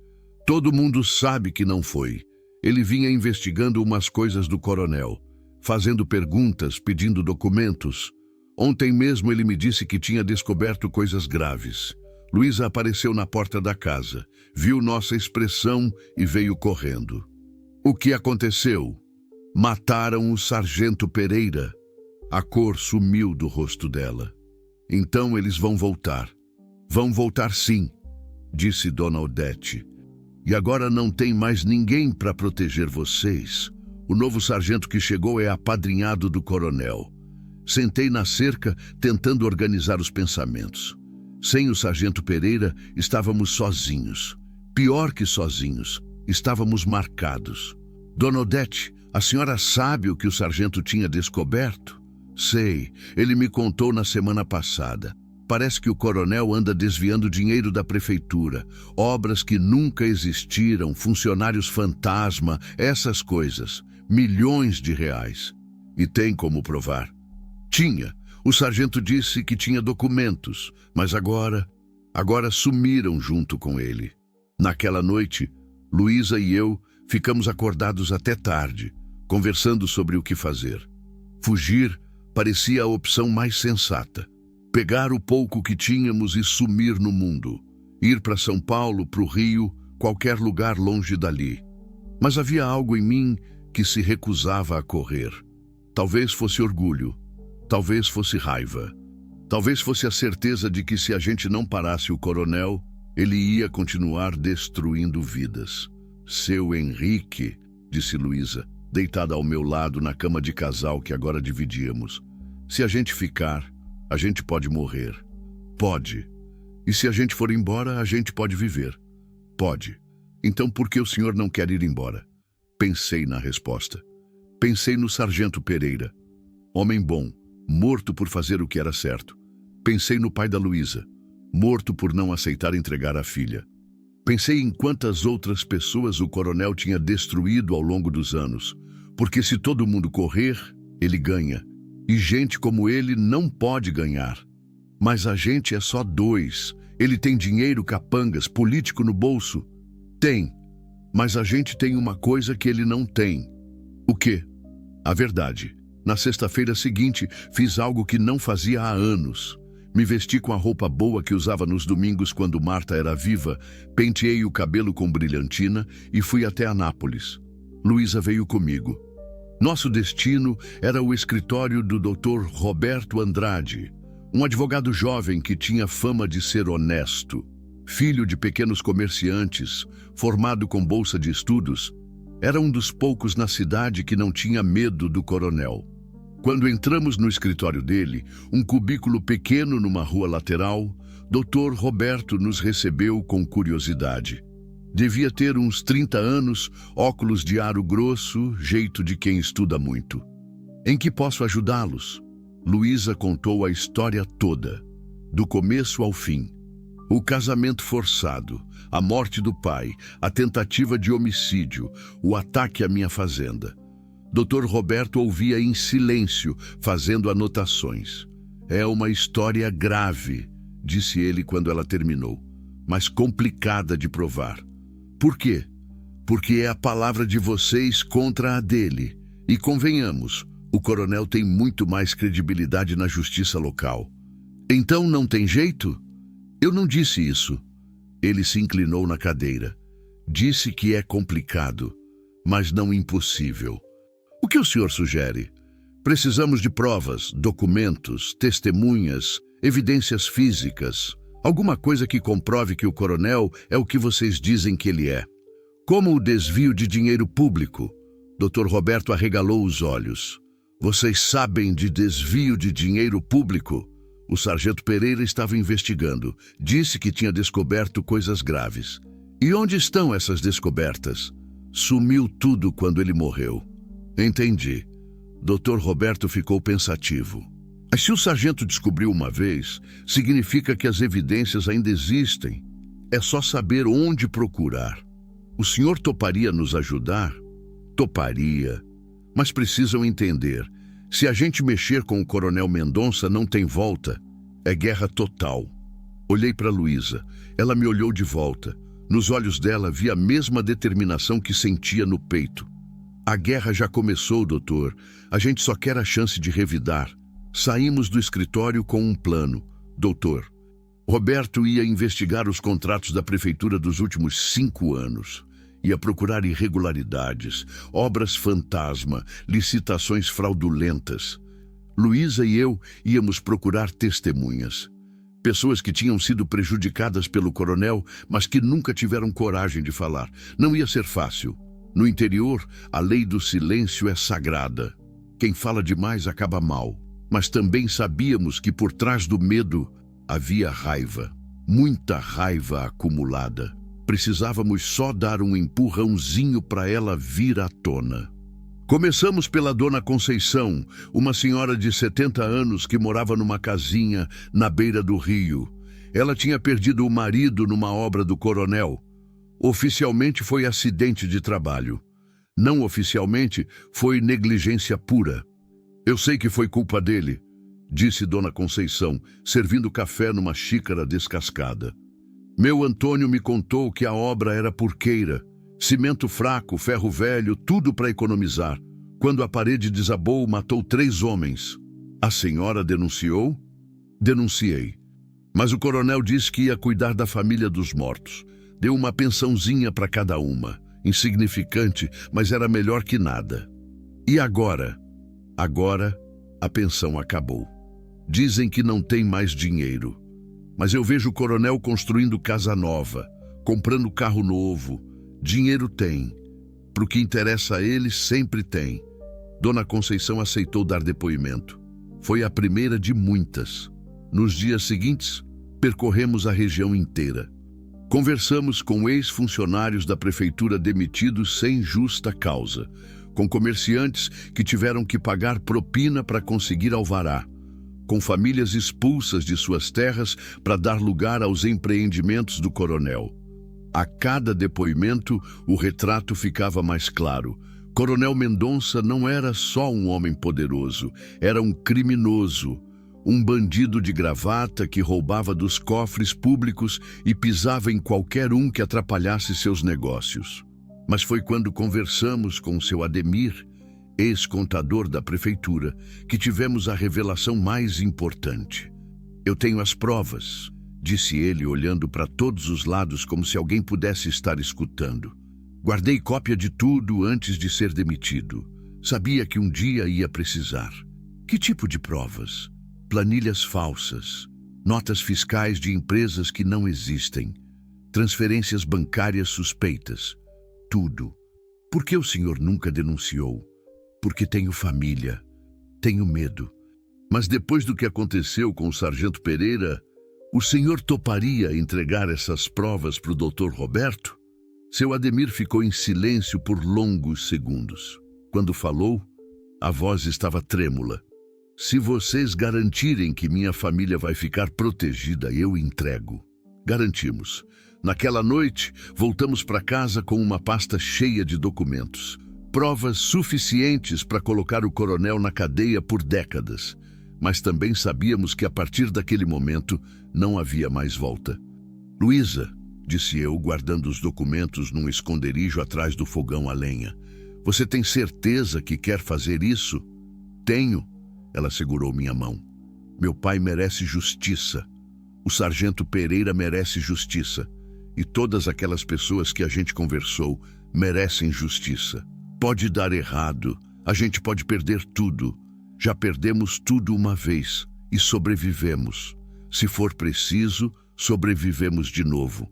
Todo mundo sabe que não foi. Ele vinha investigando umas coisas do coronel, fazendo perguntas, pedindo documentos. Ontem mesmo ele me disse que tinha descoberto coisas graves. Luísa apareceu na porta da casa, viu nossa expressão e veio correndo. O que aconteceu? Mataram o sargento Pereira. A cor sumiu do rosto dela. Então eles vão voltar. Vão voltar sim, disse Dona Odete. E agora não tem mais ninguém para proteger vocês. O novo sargento que chegou é apadrinhado do coronel. Sentei na cerca, tentando organizar os pensamentos. Sem o sargento Pereira, estávamos sozinhos. Pior que sozinhos, estávamos marcados. Dona Odete, a senhora sabe o que o sargento tinha descoberto? Sei, ele me contou na semana passada. Parece que o coronel anda desviando dinheiro da prefeitura, obras que nunca existiram, funcionários fantasma, essas coisas. Milhões de reais. E tem como provar. Tinha. O sargento disse que tinha documentos, mas agora sumiram junto com ele. Naquela noite, Luísa e eu ficamos acordados até tarde, conversando sobre o que fazer. Fugir parecia a opção mais sensata. Pegar o pouco que tínhamos e sumir no mundo. Ir para São Paulo, para o Rio, qualquer lugar longe dali. Mas havia algo em mim que se recusava a correr. Talvez fosse orgulho, talvez fosse raiva, talvez fosse a certeza de que se a gente não parasse o coronel, ele ia continuar destruindo vidas. Seu Henrique, disse Luísa, deitada ao meu lado na cama de casal que agora dividíamos. Se a gente ficar, a gente pode morrer. Pode. E se a gente for embora, a gente pode viver. Pode. Então por que o senhor não quer ir embora? Pensei na resposta. Pensei no sargento Pereira. Homem bom, morto por fazer o que era certo. Pensei no pai da Luísa, morto por não aceitar entregar a filha. Pensei em quantas outras pessoas o coronel tinha destruído ao longo dos anos, porque se todo mundo correr, ele ganha. E gente como ele não pode ganhar. Mas a gente é só dois. Ele tem dinheiro, capangas, político no bolso. Tem. Mas a gente tem uma coisa que ele não tem. O quê? A verdade. Na sexta-feira seguinte, fiz algo que não fazia há anos. Me vesti com a roupa boa que usava nos domingos quando Marta era viva, penteei o cabelo com brilhantina e fui até Anápolis. Luísa veio comigo. Nosso destino era o escritório do Dr. Roberto Andrade, um advogado jovem que tinha fama de ser honesto. Filho de pequenos comerciantes, formado com bolsa de estudos, era um dos poucos na cidade que não tinha medo do coronel. Quando entramos no escritório dele, um cubículo pequeno numa rua lateral, Dr. Roberto nos recebeu com curiosidade. Devia ter uns 30 anos, óculos de aro grosso, jeito de quem estuda muito. Em que posso ajudá-los? Luísa contou a história toda, do começo ao fim. O casamento forçado, a morte do pai, a tentativa de homicídio, o ataque à minha fazenda. Dr. Roberto ouvia em silêncio, fazendo anotações. É uma história grave, disse ele quando ela terminou, mas complicada de provar. Por quê? Porque é a palavra de vocês contra a dele. E convenhamos, o coronel tem muito mais credibilidade na justiça local. Então não tem jeito? Eu não disse isso. Ele se inclinou na cadeira. Disse que é complicado, mas não impossível. O que o senhor sugere? Precisamos de provas, documentos, testemunhas, evidências físicas. Alguma coisa que comprove que o coronel é o que vocês dizem que ele é. Como o desvio de dinheiro público. Dr. Roberto arregalou os olhos. Vocês sabem de desvio de dinheiro público? O sargento Pereira estava investigando. Disse que tinha descoberto coisas graves. E onde estão essas descobertas? Sumiu tudo quando ele morreu. Entendi. Dr. Roberto ficou pensativo. Mas se o sargento descobriu uma vez, significa que as evidências ainda existem. É só saber onde procurar. O senhor toparia nos ajudar? Toparia. Mas precisam entender, se a gente mexer com o coronel Mendonça não tem volta. É guerra total. Olhei para Luísa. Ela me olhou de volta. Nos olhos dela vi a mesma determinação que sentia no peito. A guerra já começou, doutor. A gente só quer a chance de revidar. Saímos do escritório com um plano. Doutor, Roberto ia investigar os contratos da prefeitura dos últimos 5 anos. Ia procurar irregularidades, obras fantasma, licitações fraudulentas. Luísa e eu íamos procurar testemunhas. Pessoas que tinham sido prejudicadas pelo coronel, mas que nunca tiveram coragem de falar. Não ia ser fácil. No interior, a lei do silêncio é sagrada. Quem fala demais acaba mal. Mas também sabíamos que por trás do medo havia raiva. Muita raiva acumulada. Precisávamos só dar um empurrãozinho para ela vir à tona. Começamos pela Dona Conceição, uma senhora de 70 anos que morava numa casinha na beira do rio. Ela tinha perdido o marido numa obra do coronel. Oficialmente foi acidente de trabalho. Não oficialmente, foi negligência pura. Eu sei que foi culpa dele, disse Dona Conceição, servindo café numa xícara descascada. Meu Antônio me contou que a obra era porqueira. Cimento fraco, ferro velho, tudo para economizar. Quando a parede desabou, matou 3 homens. A senhora denunciou? Denunciei. Mas o coronel disse que ia cuidar da família dos mortos. Deu uma pensãozinha para cada uma. Insignificante, mas era melhor que nada. E agora? Agora, a pensão acabou. Dizem que não tem mais dinheiro. Mas eu vejo o coronel construindo casa nova, comprando carro novo. Dinheiro tem. Pro que interessa a ele, sempre tem. Dona Conceição aceitou dar depoimento. Foi a primeira de muitas. Nos dias seguintes, percorremos a região inteira. Conversamos com ex-funcionários da prefeitura demitidos sem justa causa, com comerciantes que tiveram que pagar propina para conseguir alvará, com famílias expulsas de suas terras para dar lugar aos empreendimentos do coronel. A cada depoimento, o retrato ficava mais claro. Coronel Mendonça não era só um homem poderoso, era um criminoso, um bandido de gravata que roubava dos cofres públicos e pisava em qualquer um que atrapalhasse seus negócios. Mas foi quando conversamos com seu Ademir, ex-contador da prefeitura, que tivemos a revelação mais importante. Eu tenho as provas, disse ele, olhando para todos os lados como se alguém pudesse estar escutando. Guardei cópia de tudo antes de ser demitido. Sabia que um dia ia precisar. Que tipo de provas? Planilhas falsas, notas fiscais de empresas que não existem, transferências bancárias suspeitas. Tudo. Por que o senhor nunca denunciou? Porque tenho família. Tenho medo. Mas depois do que aconteceu com o sargento Pereira, o senhor toparia entregar essas provas para o Dr. Roberto? Seu Ademir ficou em silêncio por longos segundos. Quando falou, a voz estava trêmula. Se vocês garantirem que minha família vai ficar protegida, eu entrego. Garantimos. Naquela noite, voltamos para casa com uma pasta cheia de documentos. Provas suficientes para colocar o coronel na cadeia por décadas. Mas também sabíamos que a partir daquele momento não havia mais volta. Luísa, disse eu, guardando os documentos num esconderijo atrás do fogão a lenha. Você tem certeza que quer fazer isso? Tenho. Ela segurou minha mão. Meu pai merece justiça. O sargento Pereira merece justiça. E todas aquelas pessoas que a gente conversou merecem justiça. Pode dar errado. A gente pode perder tudo. Já perdemos tudo uma vez e sobrevivemos. Se for preciso, sobrevivemos de novo.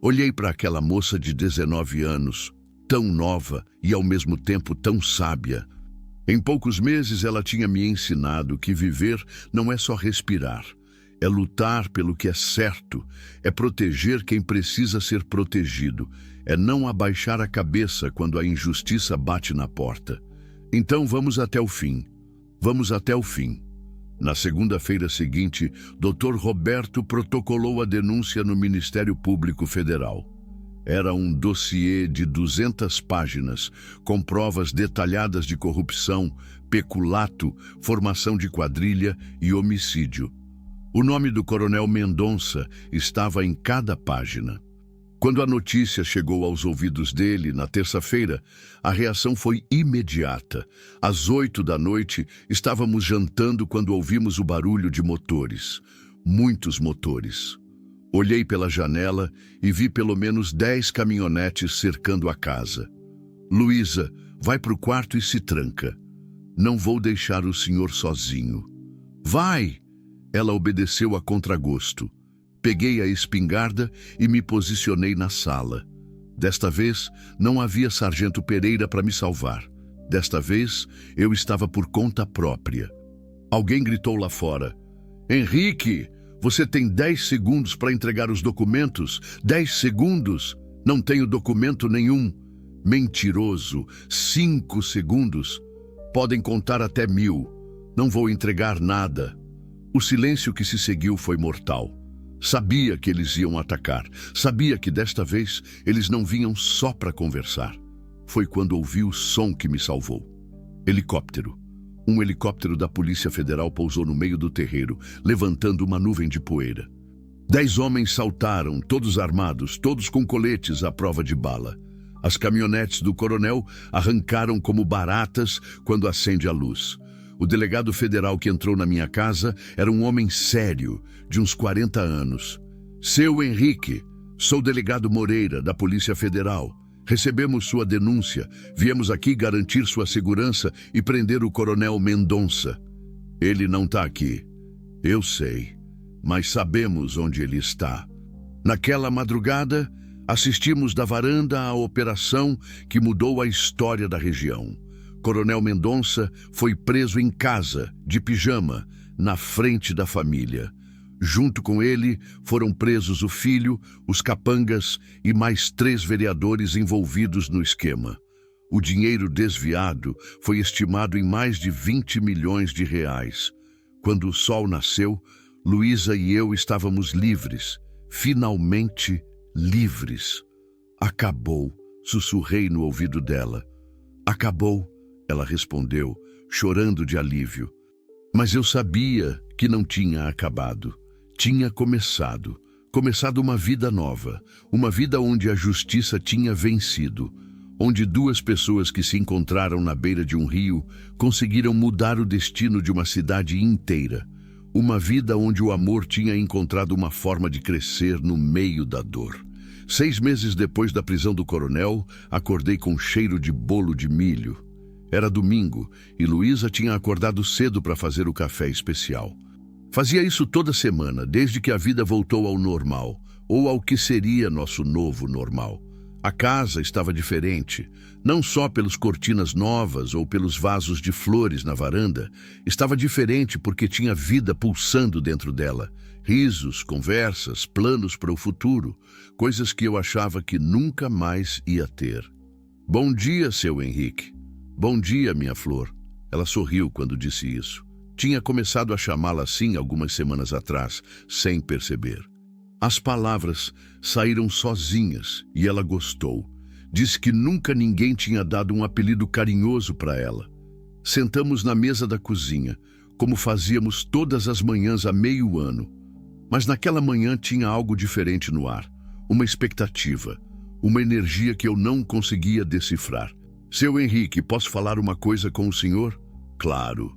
Olhei para aquela moça de 19 anos, tão nova e ao mesmo tempo tão sábia. Em poucos meses ela tinha me ensinado que viver não é só respirar, é lutar pelo que é certo, é proteger quem precisa ser protegido, é não abaixar a cabeça quando a injustiça bate na porta. Então vamos até o fim. Vamos até o fim. Na segunda-feira seguinte, Dr. Roberto protocolou a denúncia no Ministério Público Federal. Era um dossiê de 200 páginas, com provas detalhadas de corrupção, peculato, formação de quadrilha e homicídio. O nome do coronel Mendonça estava em cada página. Quando a notícia chegou aos ouvidos dele, na terça-feira, a reação foi imediata. Às 8 da noite, estávamos jantando quando ouvimos o barulho de motores. Muitos motores. Olhei pela janela e vi pelo menos 10 caminhonetes cercando a casa. Luísa, vai para o quarto e se tranca. Não vou deixar o senhor sozinho. Vai! Ela obedeceu a contragosto. Peguei a espingarda e me posicionei na sala. Desta vez, não havia sargento Pereira para me salvar. Desta vez, eu estava por conta própria. Alguém gritou lá fora. Henrique, você tem 10 segundos para entregar os documentos. 10 segundos? Não tenho documento nenhum. Mentiroso, 5 segundos. Podem contar até 1000. Não vou entregar nada. O silêncio que se seguiu foi mortal. Sabia que eles iam atacar. Sabia que desta vez eles não vinham só para conversar. Foi quando ouvi o som que me salvou. Helicóptero. Um helicóptero da Polícia Federal pousou no meio do terreiro, levantando uma nuvem de poeira. 10 homens saltaram, todos armados, todos com coletes à prova de bala. As caminhonetes do coronel arrancaram como baratas quando acende a luz. O delegado federal que entrou na minha casa era um homem sério, de uns 40 anos. Seu Henrique, sou delegado Moreira, da Polícia Federal. Recebemos sua denúncia, viemos aqui garantir sua segurança e prender o coronel Mendonça. Ele não está aqui. Eu sei, mas sabemos onde ele está. Naquela madrugada, assistimos da varanda à operação que mudou a história da região. Coronel Mendonça foi preso em casa, de pijama, na frente da família. Junto com ele foram presos o filho, os capangas e mais 3 vereadores envolvidos no esquema. O dinheiro desviado foi estimado em mais de 20 milhões de reais. Quando o sol nasceu, Luísa e eu estávamos livres, finalmente livres. Acabou, sussurrei no ouvido dela. Acabou, ela respondeu, chorando de alívio. Mas eu sabia que não tinha acabado. Tinha começado uma vida nova, uma vida onde a justiça tinha vencido, onde 2 pessoas que se encontraram na beira de um rio conseguiram mudar o destino de uma cidade inteira, uma vida onde o amor tinha encontrado uma forma de crescer no meio da dor. 6 meses depois da prisão do coronel, acordei com cheiro de bolo de milho. Era domingo e Luísa tinha acordado cedo para fazer o café especial. Fazia isso toda semana, desde que a vida voltou ao normal, ou ao que seria nosso novo normal. A casa estava diferente, não só pelas cortinas novas ou pelos vasos de flores na varanda. Estava diferente porque tinha vida pulsando dentro dela. Risos, conversas, planos para o futuro, coisas que eu achava que nunca mais ia ter. Bom dia, seu Henrique. Bom dia, minha flor. Ela sorriu quando disse isso. Tinha começado a chamá-la assim algumas semanas atrás, sem perceber. As palavras saíram sozinhas e ela gostou. Disse que nunca ninguém tinha dado um apelido carinhoso para ela. Sentamos na mesa da cozinha, como fazíamos todas as manhãs há meio ano. Mas naquela manhã tinha algo diferente no ar, uma expectativa, uma energia que eu não conseguia decifrar. Seu Henrique, posso falar uma coisa com o senhor? Claro.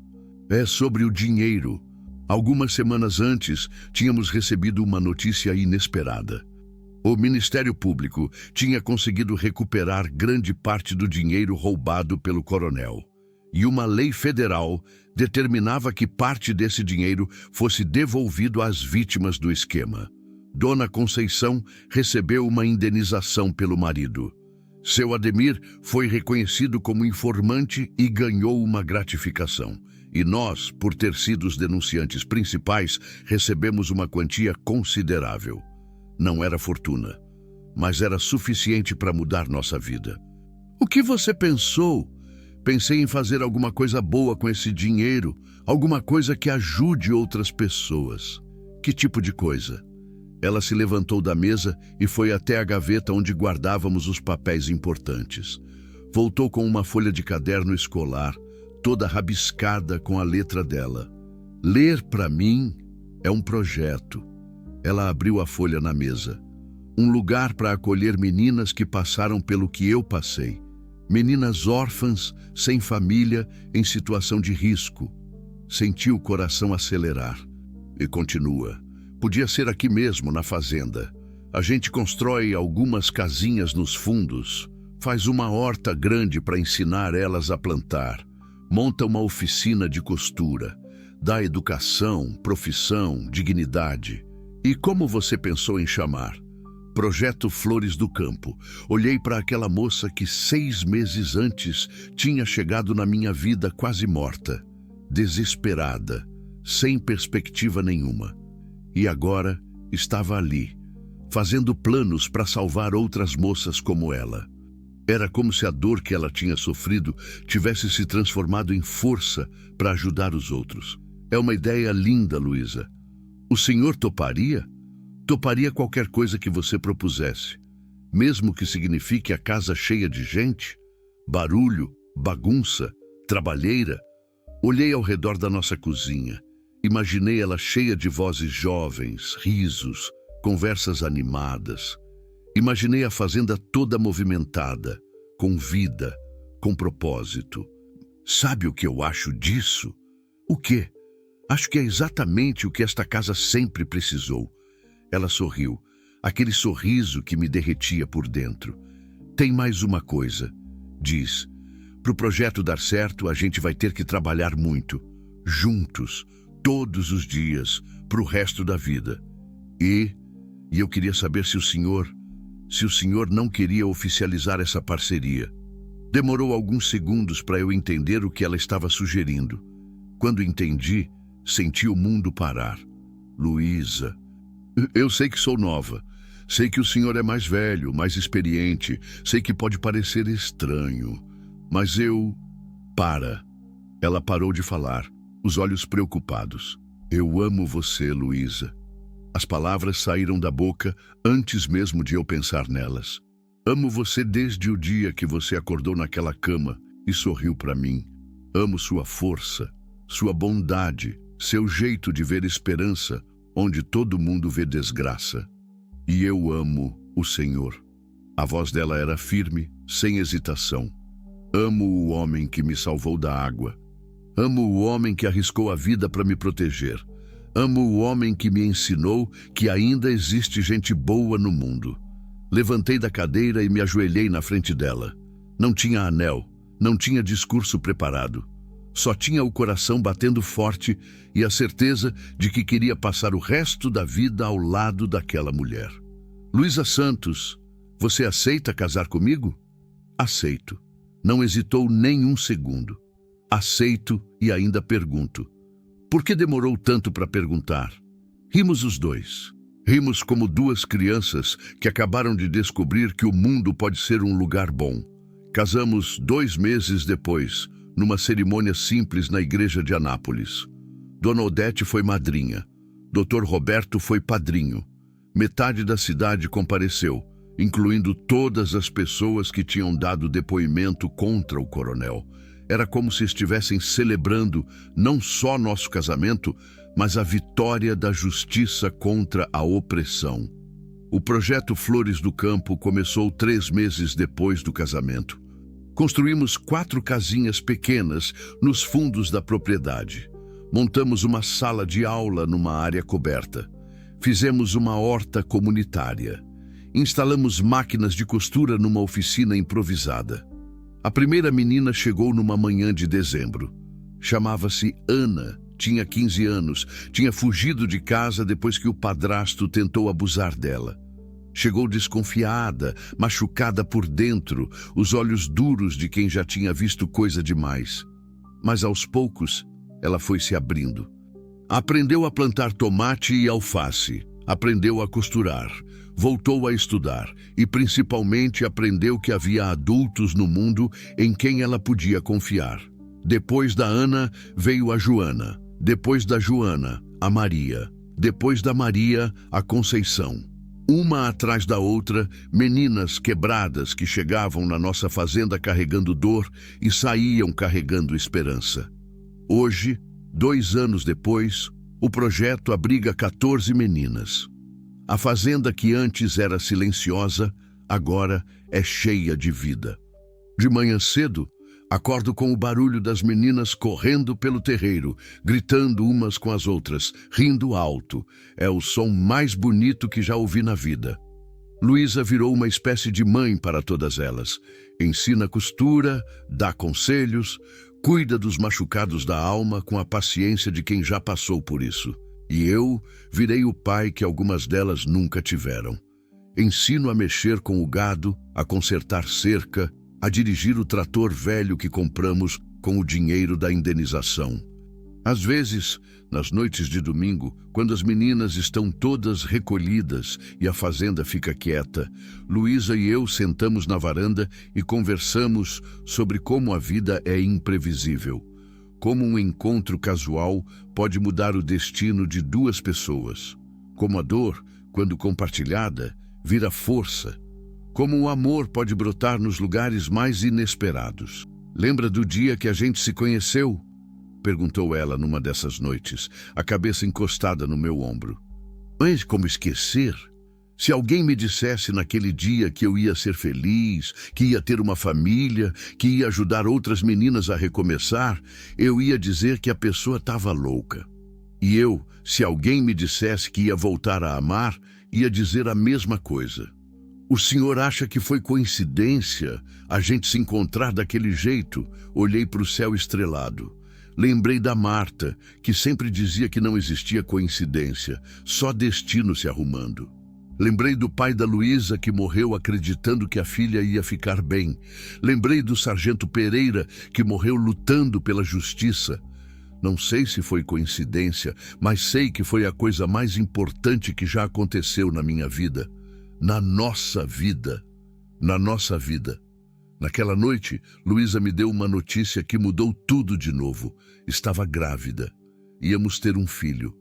É sobre o dinheiro. Algumas semanas antes, tínhamos recebido uma notícia inesperada. O Ministério Público tinha conseguido recuperar grande parte do dinheiro roubado pelo coronel. E uma lei federal determinava que parte desse dinheiro fosse devolvido às vítimas do esquema. Dona Conceição recebeu uma indenização pelo marido. Seu Ademir foi reconhecido como informante e ganhou uma gratificação. E nós, por ter sido os denunciantes principais, recebemos uma quantia considerável. Não era fortuna, mas era suficiente para mudar nossa vida. O que você pensou? Pensei em fazer alguma coisa boa com esse dinheiro, alguma coisa que ajude outras pessoas. Que tipo de coisa? Ela se levantou da mesa e foi até a gaveta onde guardávamos os papéis importantes. Voltou com uma folha de caderno escolar, toda rabiscada com a letra dela. Ler para mim é um projeto. Ela abriu a folha na mesa. Um lugar para acolher meninas que passaram pelo que eu passei. Meninas órfãs, sem família, em situação de risco. Senti o coração acelerar. E continua. Podia ser aqui mesmo, na fazenda. A gente constrói algumas casinhas nos fundos, faz uma horta grande para ensinar elas a plantar, monta uma oficina de costura, dá educação, profissão, dignidade. E como você pensou em chamar? Projeto Flores do Campo. Olhei para aquela moça que 6 meses antes tinha chegado na minha vida quase morta, desesperada, sem perspectiva nenhuma. E agora estava ali, fazendo planos para salvar outras moças como ela. Era como se a dor que ela tinha sofrido tivesse se transformado em força para ajudar os outros. É uma ideia linda, Luísa. O senhor toparia? Toparia qualquer coisa que você propusesse, mesmo que signifique a casa cheia de gente, barulho, bagunça, trabalheira. Olhei ao redor da nossa cozinha. Imaginei ela cheia de vozes jovens, risos, conversas animadas. Imaginei a fazenda toda movimentada, com vida, com propósito. Sabe o que eu acho disso? O quê? Acho que é exatamente o que esta casa sempre precisou. Ela sorriu, aquele sorriso que me derretia por dentro. Tem mais uma coisa, diz. Para o projeto dar certo, a gente vai ter que trabalhar muito, juntos, todos os dias, para o resto da vida. E eu queria saber se o senhor não queria oficializar essa parceria. Demorou alguns segundos para eu entender o que ela estava sugerindo. Quando entendi, senti o mundo parar. Luísa, eu sei que sou nova. Sei que o senhor é mais velho, mais experiente. Sei que pode parecer estranho. Mas eu... Para. Ela parou de falar, os olhos preocupados. Eu amo você, Luísa. As palavras saíram da boca antes mesmo de eu pensar nelas. Amo você desde o dia que você acordou naquela cama e sorriu para mim. Amo sua força, sua bondade, seu jeito de ver esperança onde todo mundo vê desgraça. E eu amo o Senhor. A voz dela era firme, sem hesitação. Amo o homem que me salvou da água. Amo o homem que arriscou a vida para me proteger. Amo o homem que me ensinou que ainda existe gente boa no mundo. Levantei da cadeira e me ajoelhei na frente dela. Não tinha anel, não tinha discurso preparado. Só tinha o coração batendo forte e a certeza de que queria passar o resto da vida ao lado daquela mulher. Luísa Santos, você aceita casar comigo? Aceito. Não hesitou nem um segundo. Aceito e ainda pergunto. Por que demorou tanto para perguntar? Rimos os dois. Rimos como duas crianças que acabaram de descobrir que o mundo pode ser um lugar bom. Casamos 2 meses depois, numa cerimônia simples na igreja de Anápolis. Dona Odete foi madrinha. Dr. Roberto foi padrinho. Metade da cidade compareceu, incluindo todas as pessoas que tinham dado depoimento contra o coronel. Era como se estivessem celebrando não só nosso casamento, mas a vitória da justiça contra a opressão. O projeto Flores do Campo começou 3 meses depois do casamento. Construímos 4 casinhas pequenas nos fundos da propriedade. Montamos uma sala de aula numa área coberta. Fizemos uma horta comunitária. Instalamos máquinas de costura numa oficina improvisada. A primeira menina chegou numa manhã de dezembro. Chamava-se Ana, tinha 15 anos, tinha fugido de casa depois que o padrasto tentou abusar dela. Chegou desconfiada, machucada por dentro, os olhos duros de quem já tinha visto coisa demais. Mas aos poucos, ela foi se abrindo. Aprendeu a plantar tomate e alface, aprendeu a costurar, voltou a estudar e principalmente aprendeu que havia adultos no mundo em quem ela podia confiar. Depois da Ana veio a Joana, depois da Joana, a Maria, depois da Maria, a Conceição. Uma atrás da outra, meninas quebradas que chegavam na nossa fazenda carregando dor e saíam carregando esperança. Hoje, 2 anos depois, o projeto abriga 14 meninas. A fazenda que antes era silenciosa, agora é cheia de vida. De manhã cedo, acordo com o barulho das meninas correndo pelo terreiro, gritando umas com as outras, rindo alto. É o som mais bonito que já ouvi na vida. Luísa virou uma espécie de mãe para todas elas. Ensina costura, dá conselhos, cuida dos machucados da alma com a paciência de quem já passou por isso. E eu virei o pai que algumas delas nunca tiveram. Ensino a mexer com o gado, a consertar cerca, a dirigir o trator velho que compramos com o dinheiro da indenização. Às vezes, nas noites de domingo, quando as meninas estão todas recolhidas e a fazenda fica quieta, Luísa e eu sentamos na varanda e conversamos sobre como a vida é imprevisível. Como um encontro casual pode mudar o destino de duas pessoas. Como a dor, quando compartilhada, vira força. Como o amor pode brotar nos lugares mais inesperados. Lembra do dia que a gente se conheceu? Perguntou ela numa dessas noites, a cabeça encostada no meu ombro. Mas como esquecer? Se alguém me dissesse naquele dia que eu ia ser feliz, que ia ter uma família, que ia ajudar outras meninas a recomeçar, eu ia dizer que a pessoa estava louca. E eu, se alguém me dissesse que ia voltar a amar, ia dizer a mesma coisa. O senhor acha que foi coincidência a gente se encontrar daquele jeito? Olhei para o céu estrelado. Lembrei da Marta, que sempre dizia que não existia coincidência, só destino se arrumando. Lembrei do pai da Luísa, que morreu acreditando que a filha ia ficar bem. Lembrei do sargento Pereira, que morreu lutando pela justiça. Não sei se foi coincidência, mas sei que foi a coisa mais importante que já aconteceu na minha vida. Na nossa vida. Na nossa vida. Naquela noite, Luísa me deu uma notícia que mudou tudo de novo. Estava grávida. Íamos ter um filho.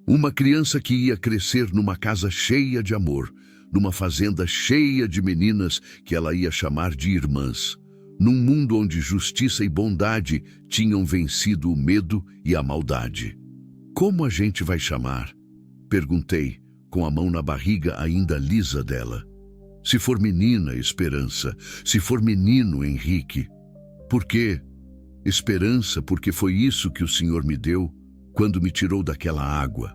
Uma criança que ia crescer numa casa cheia de amor, numa fazenda cheia de meninas que ela ia chamar de irmãs, num mundo onde justiça e bondade tinham vencido o medo e a maldade. Como a gente vai chamar? Perguntei, com a mão na barriga ainda lisa dela. Se for menina, Esperança. Se for menino, Henrique. Por quê? Esperança, porque foi isso que o Senhor me deu quando me tirou daquela água.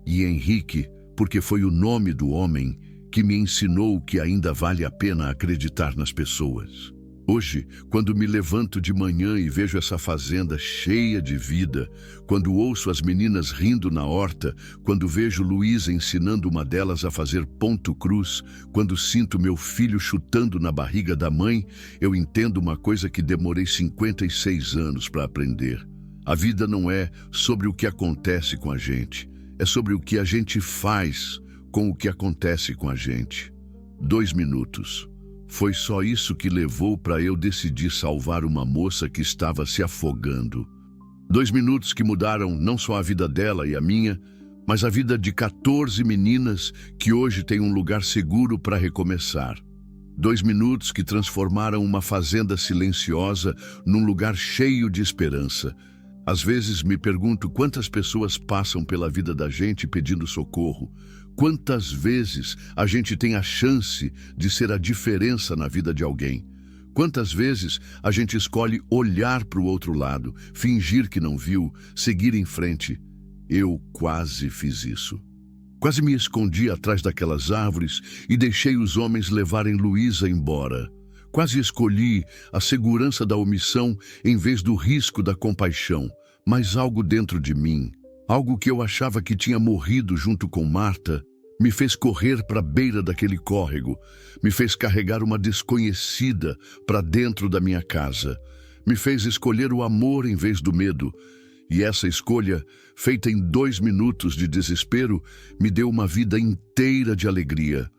E Henrique, porque foi o nome do homem que me ensinou que ainda vale a pena acreditar nas pessoas. Hoje, quando me levanto de manhã e vejo essa fazenda cheia de vida, quando ouço as meninas rindo na horta, quando vejo Luísa ensinando uma delas a fazer ponto cruz, quando sinto meu filho chutando na barriga da mãe, eu entendo uma coisa que demorei 56 anos para aprender. A vida não é sobre o que acontece com a gente, é sobre o que a gente faz com o que acontece com a gente. 2 minutos. Foi só isso que levou para eu decidir salvar uma moça que estava se afogando. 2 minutos que mudaram não só a vida dela e a minha, mas a vida de 14 meninas que hoje têm um lugar seguro para recomeçar. 2 minutos que transformaram uma fazenda silenciosa num lugar cheio de esperança. Às vezes me pergunto quantas pessoas passam pela vida da gente pedindo socorro. Quantas vezes a gente tem a chance de ser a diferença na vida de alguém? Quantas vezes a gente escolhe olhar para o outro lado, fingir que não viu, seguir em frente? Eu quase fiz isso. Quase me escondi atrás daquelas árvores e deixei os homens levarem Luísa embora. Quase escolhi a segurança da omissão em vez do risco da compaixão. Mas algo dentro de mim, algo que eu achava que tinha morrido junto com Marta, me fez correr para a beira daquele córrego, me fez carregar uma desconhecida para dentro da minha casa, me fez escolher o amor em vez do medo. E essa escolha, feita em 2 minutos de desespero, me deu uma vida inteira de alegria.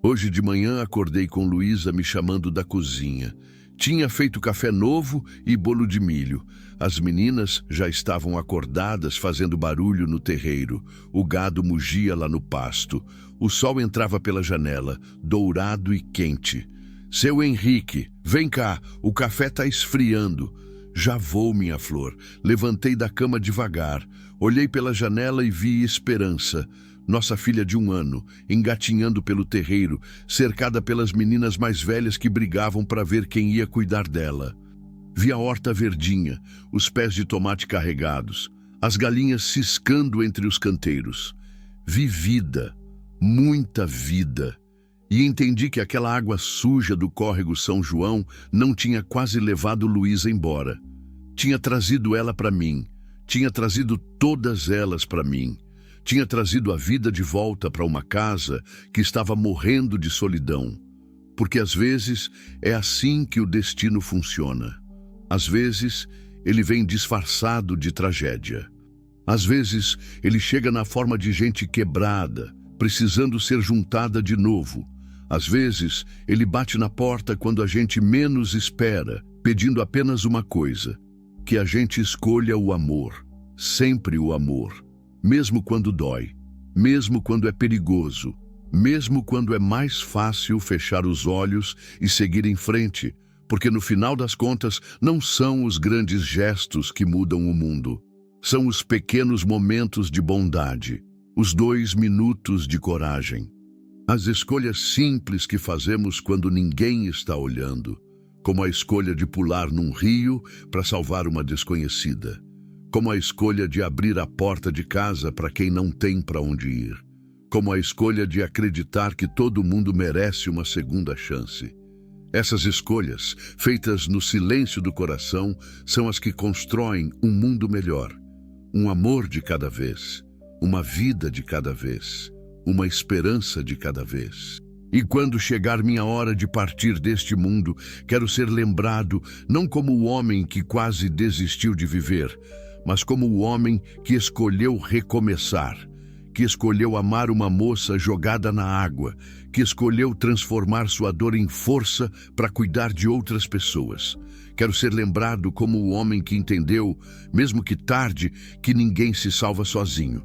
Hoje de manhã acordei com Luísa me chamando da cozinha. Tinha feito café novo e bolo de milho. As meninas já estavam acordadas fazendo barulho no terreiro. O gado mugia lá no pasto. O sol entrava pela janela, dourado e quente. Seu Henrique, vem cá, o café está esfriando. Já vou, minha flor. Levantei da cama devagar. Olhei pela janela e vi Esperança, nossa filha de 1 ano, engatinhando pelo terreiro, cercada pelas meninas mais velhas que brigavam para ver quem ia cuidar dela. Vi a horta verdinha, os pés de tomate carregados, as galinhas ciscando entre os canteiros. Vi vida, muita vida. E entendi que aquela água suja do córrego São João não tinha quase levado Luísa embora. Tinha trazido ela para mim, tinha trazido todas elas para mim. Tinha trazido a vida de volta para uma casa que estava morrendo de solidão. Porque às vezes é assim que o destino funciona. Às vezes ele vem disfarçado de tragédia. Às vezes, ele chega na forma de gente quebrada, precisando ser juntada de novo. Às vezes, ele bate na porta quando a gente menos espera, pedindo apenas uma coisa: que a gente escolha o amor, sempre o amor, mesmo quando dói, mesmo quando é perigoso, mesmo quando é mais fácil fechar os olhos e seguir em frente, porque no final das contas não são os grandes gestos que mudam o mundo. São os pequenos momentos de bondade, os 2 minutos de coragem. As escolhas simples que fazemos quando ninguém está olhando, como a escolha de pular num rio para salvar uma desconhecida, como a escolha de abrir a porta de casa para quem não tem para onde ir, como a escolha de acreditar que todo mundo merece uma segunda chance. Essas escolhas, feitas no silêncio do coração, são as que constroem um mundo melhor. Um amor de cada vez, uma vida de cada vez, uma esperança de cada vez. E quando chegar minha hora de partir deste mundo, quero ser lembrado não como o homem que quase desistiu de viver, mas como o homem que escolheu recomeçar, que escolheu amar uma moça jogada na água, que escolheu transformar sua dor em força para cuidar de outras pessoas. Quero ser lembrado como o homem que entendeu, mesmo que tarde, que ninguém se salva sozinho.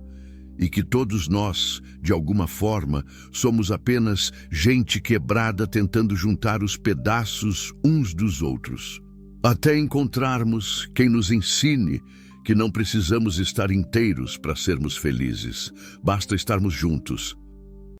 E que todos nós, de alguma forma, somos apenas gente quebrada tentando juntar os pedaços uns dos outros. Até encontrarmos quem nos ensine que não precisamos estar inteiros para sermos felizes. Basta estarmos juntos.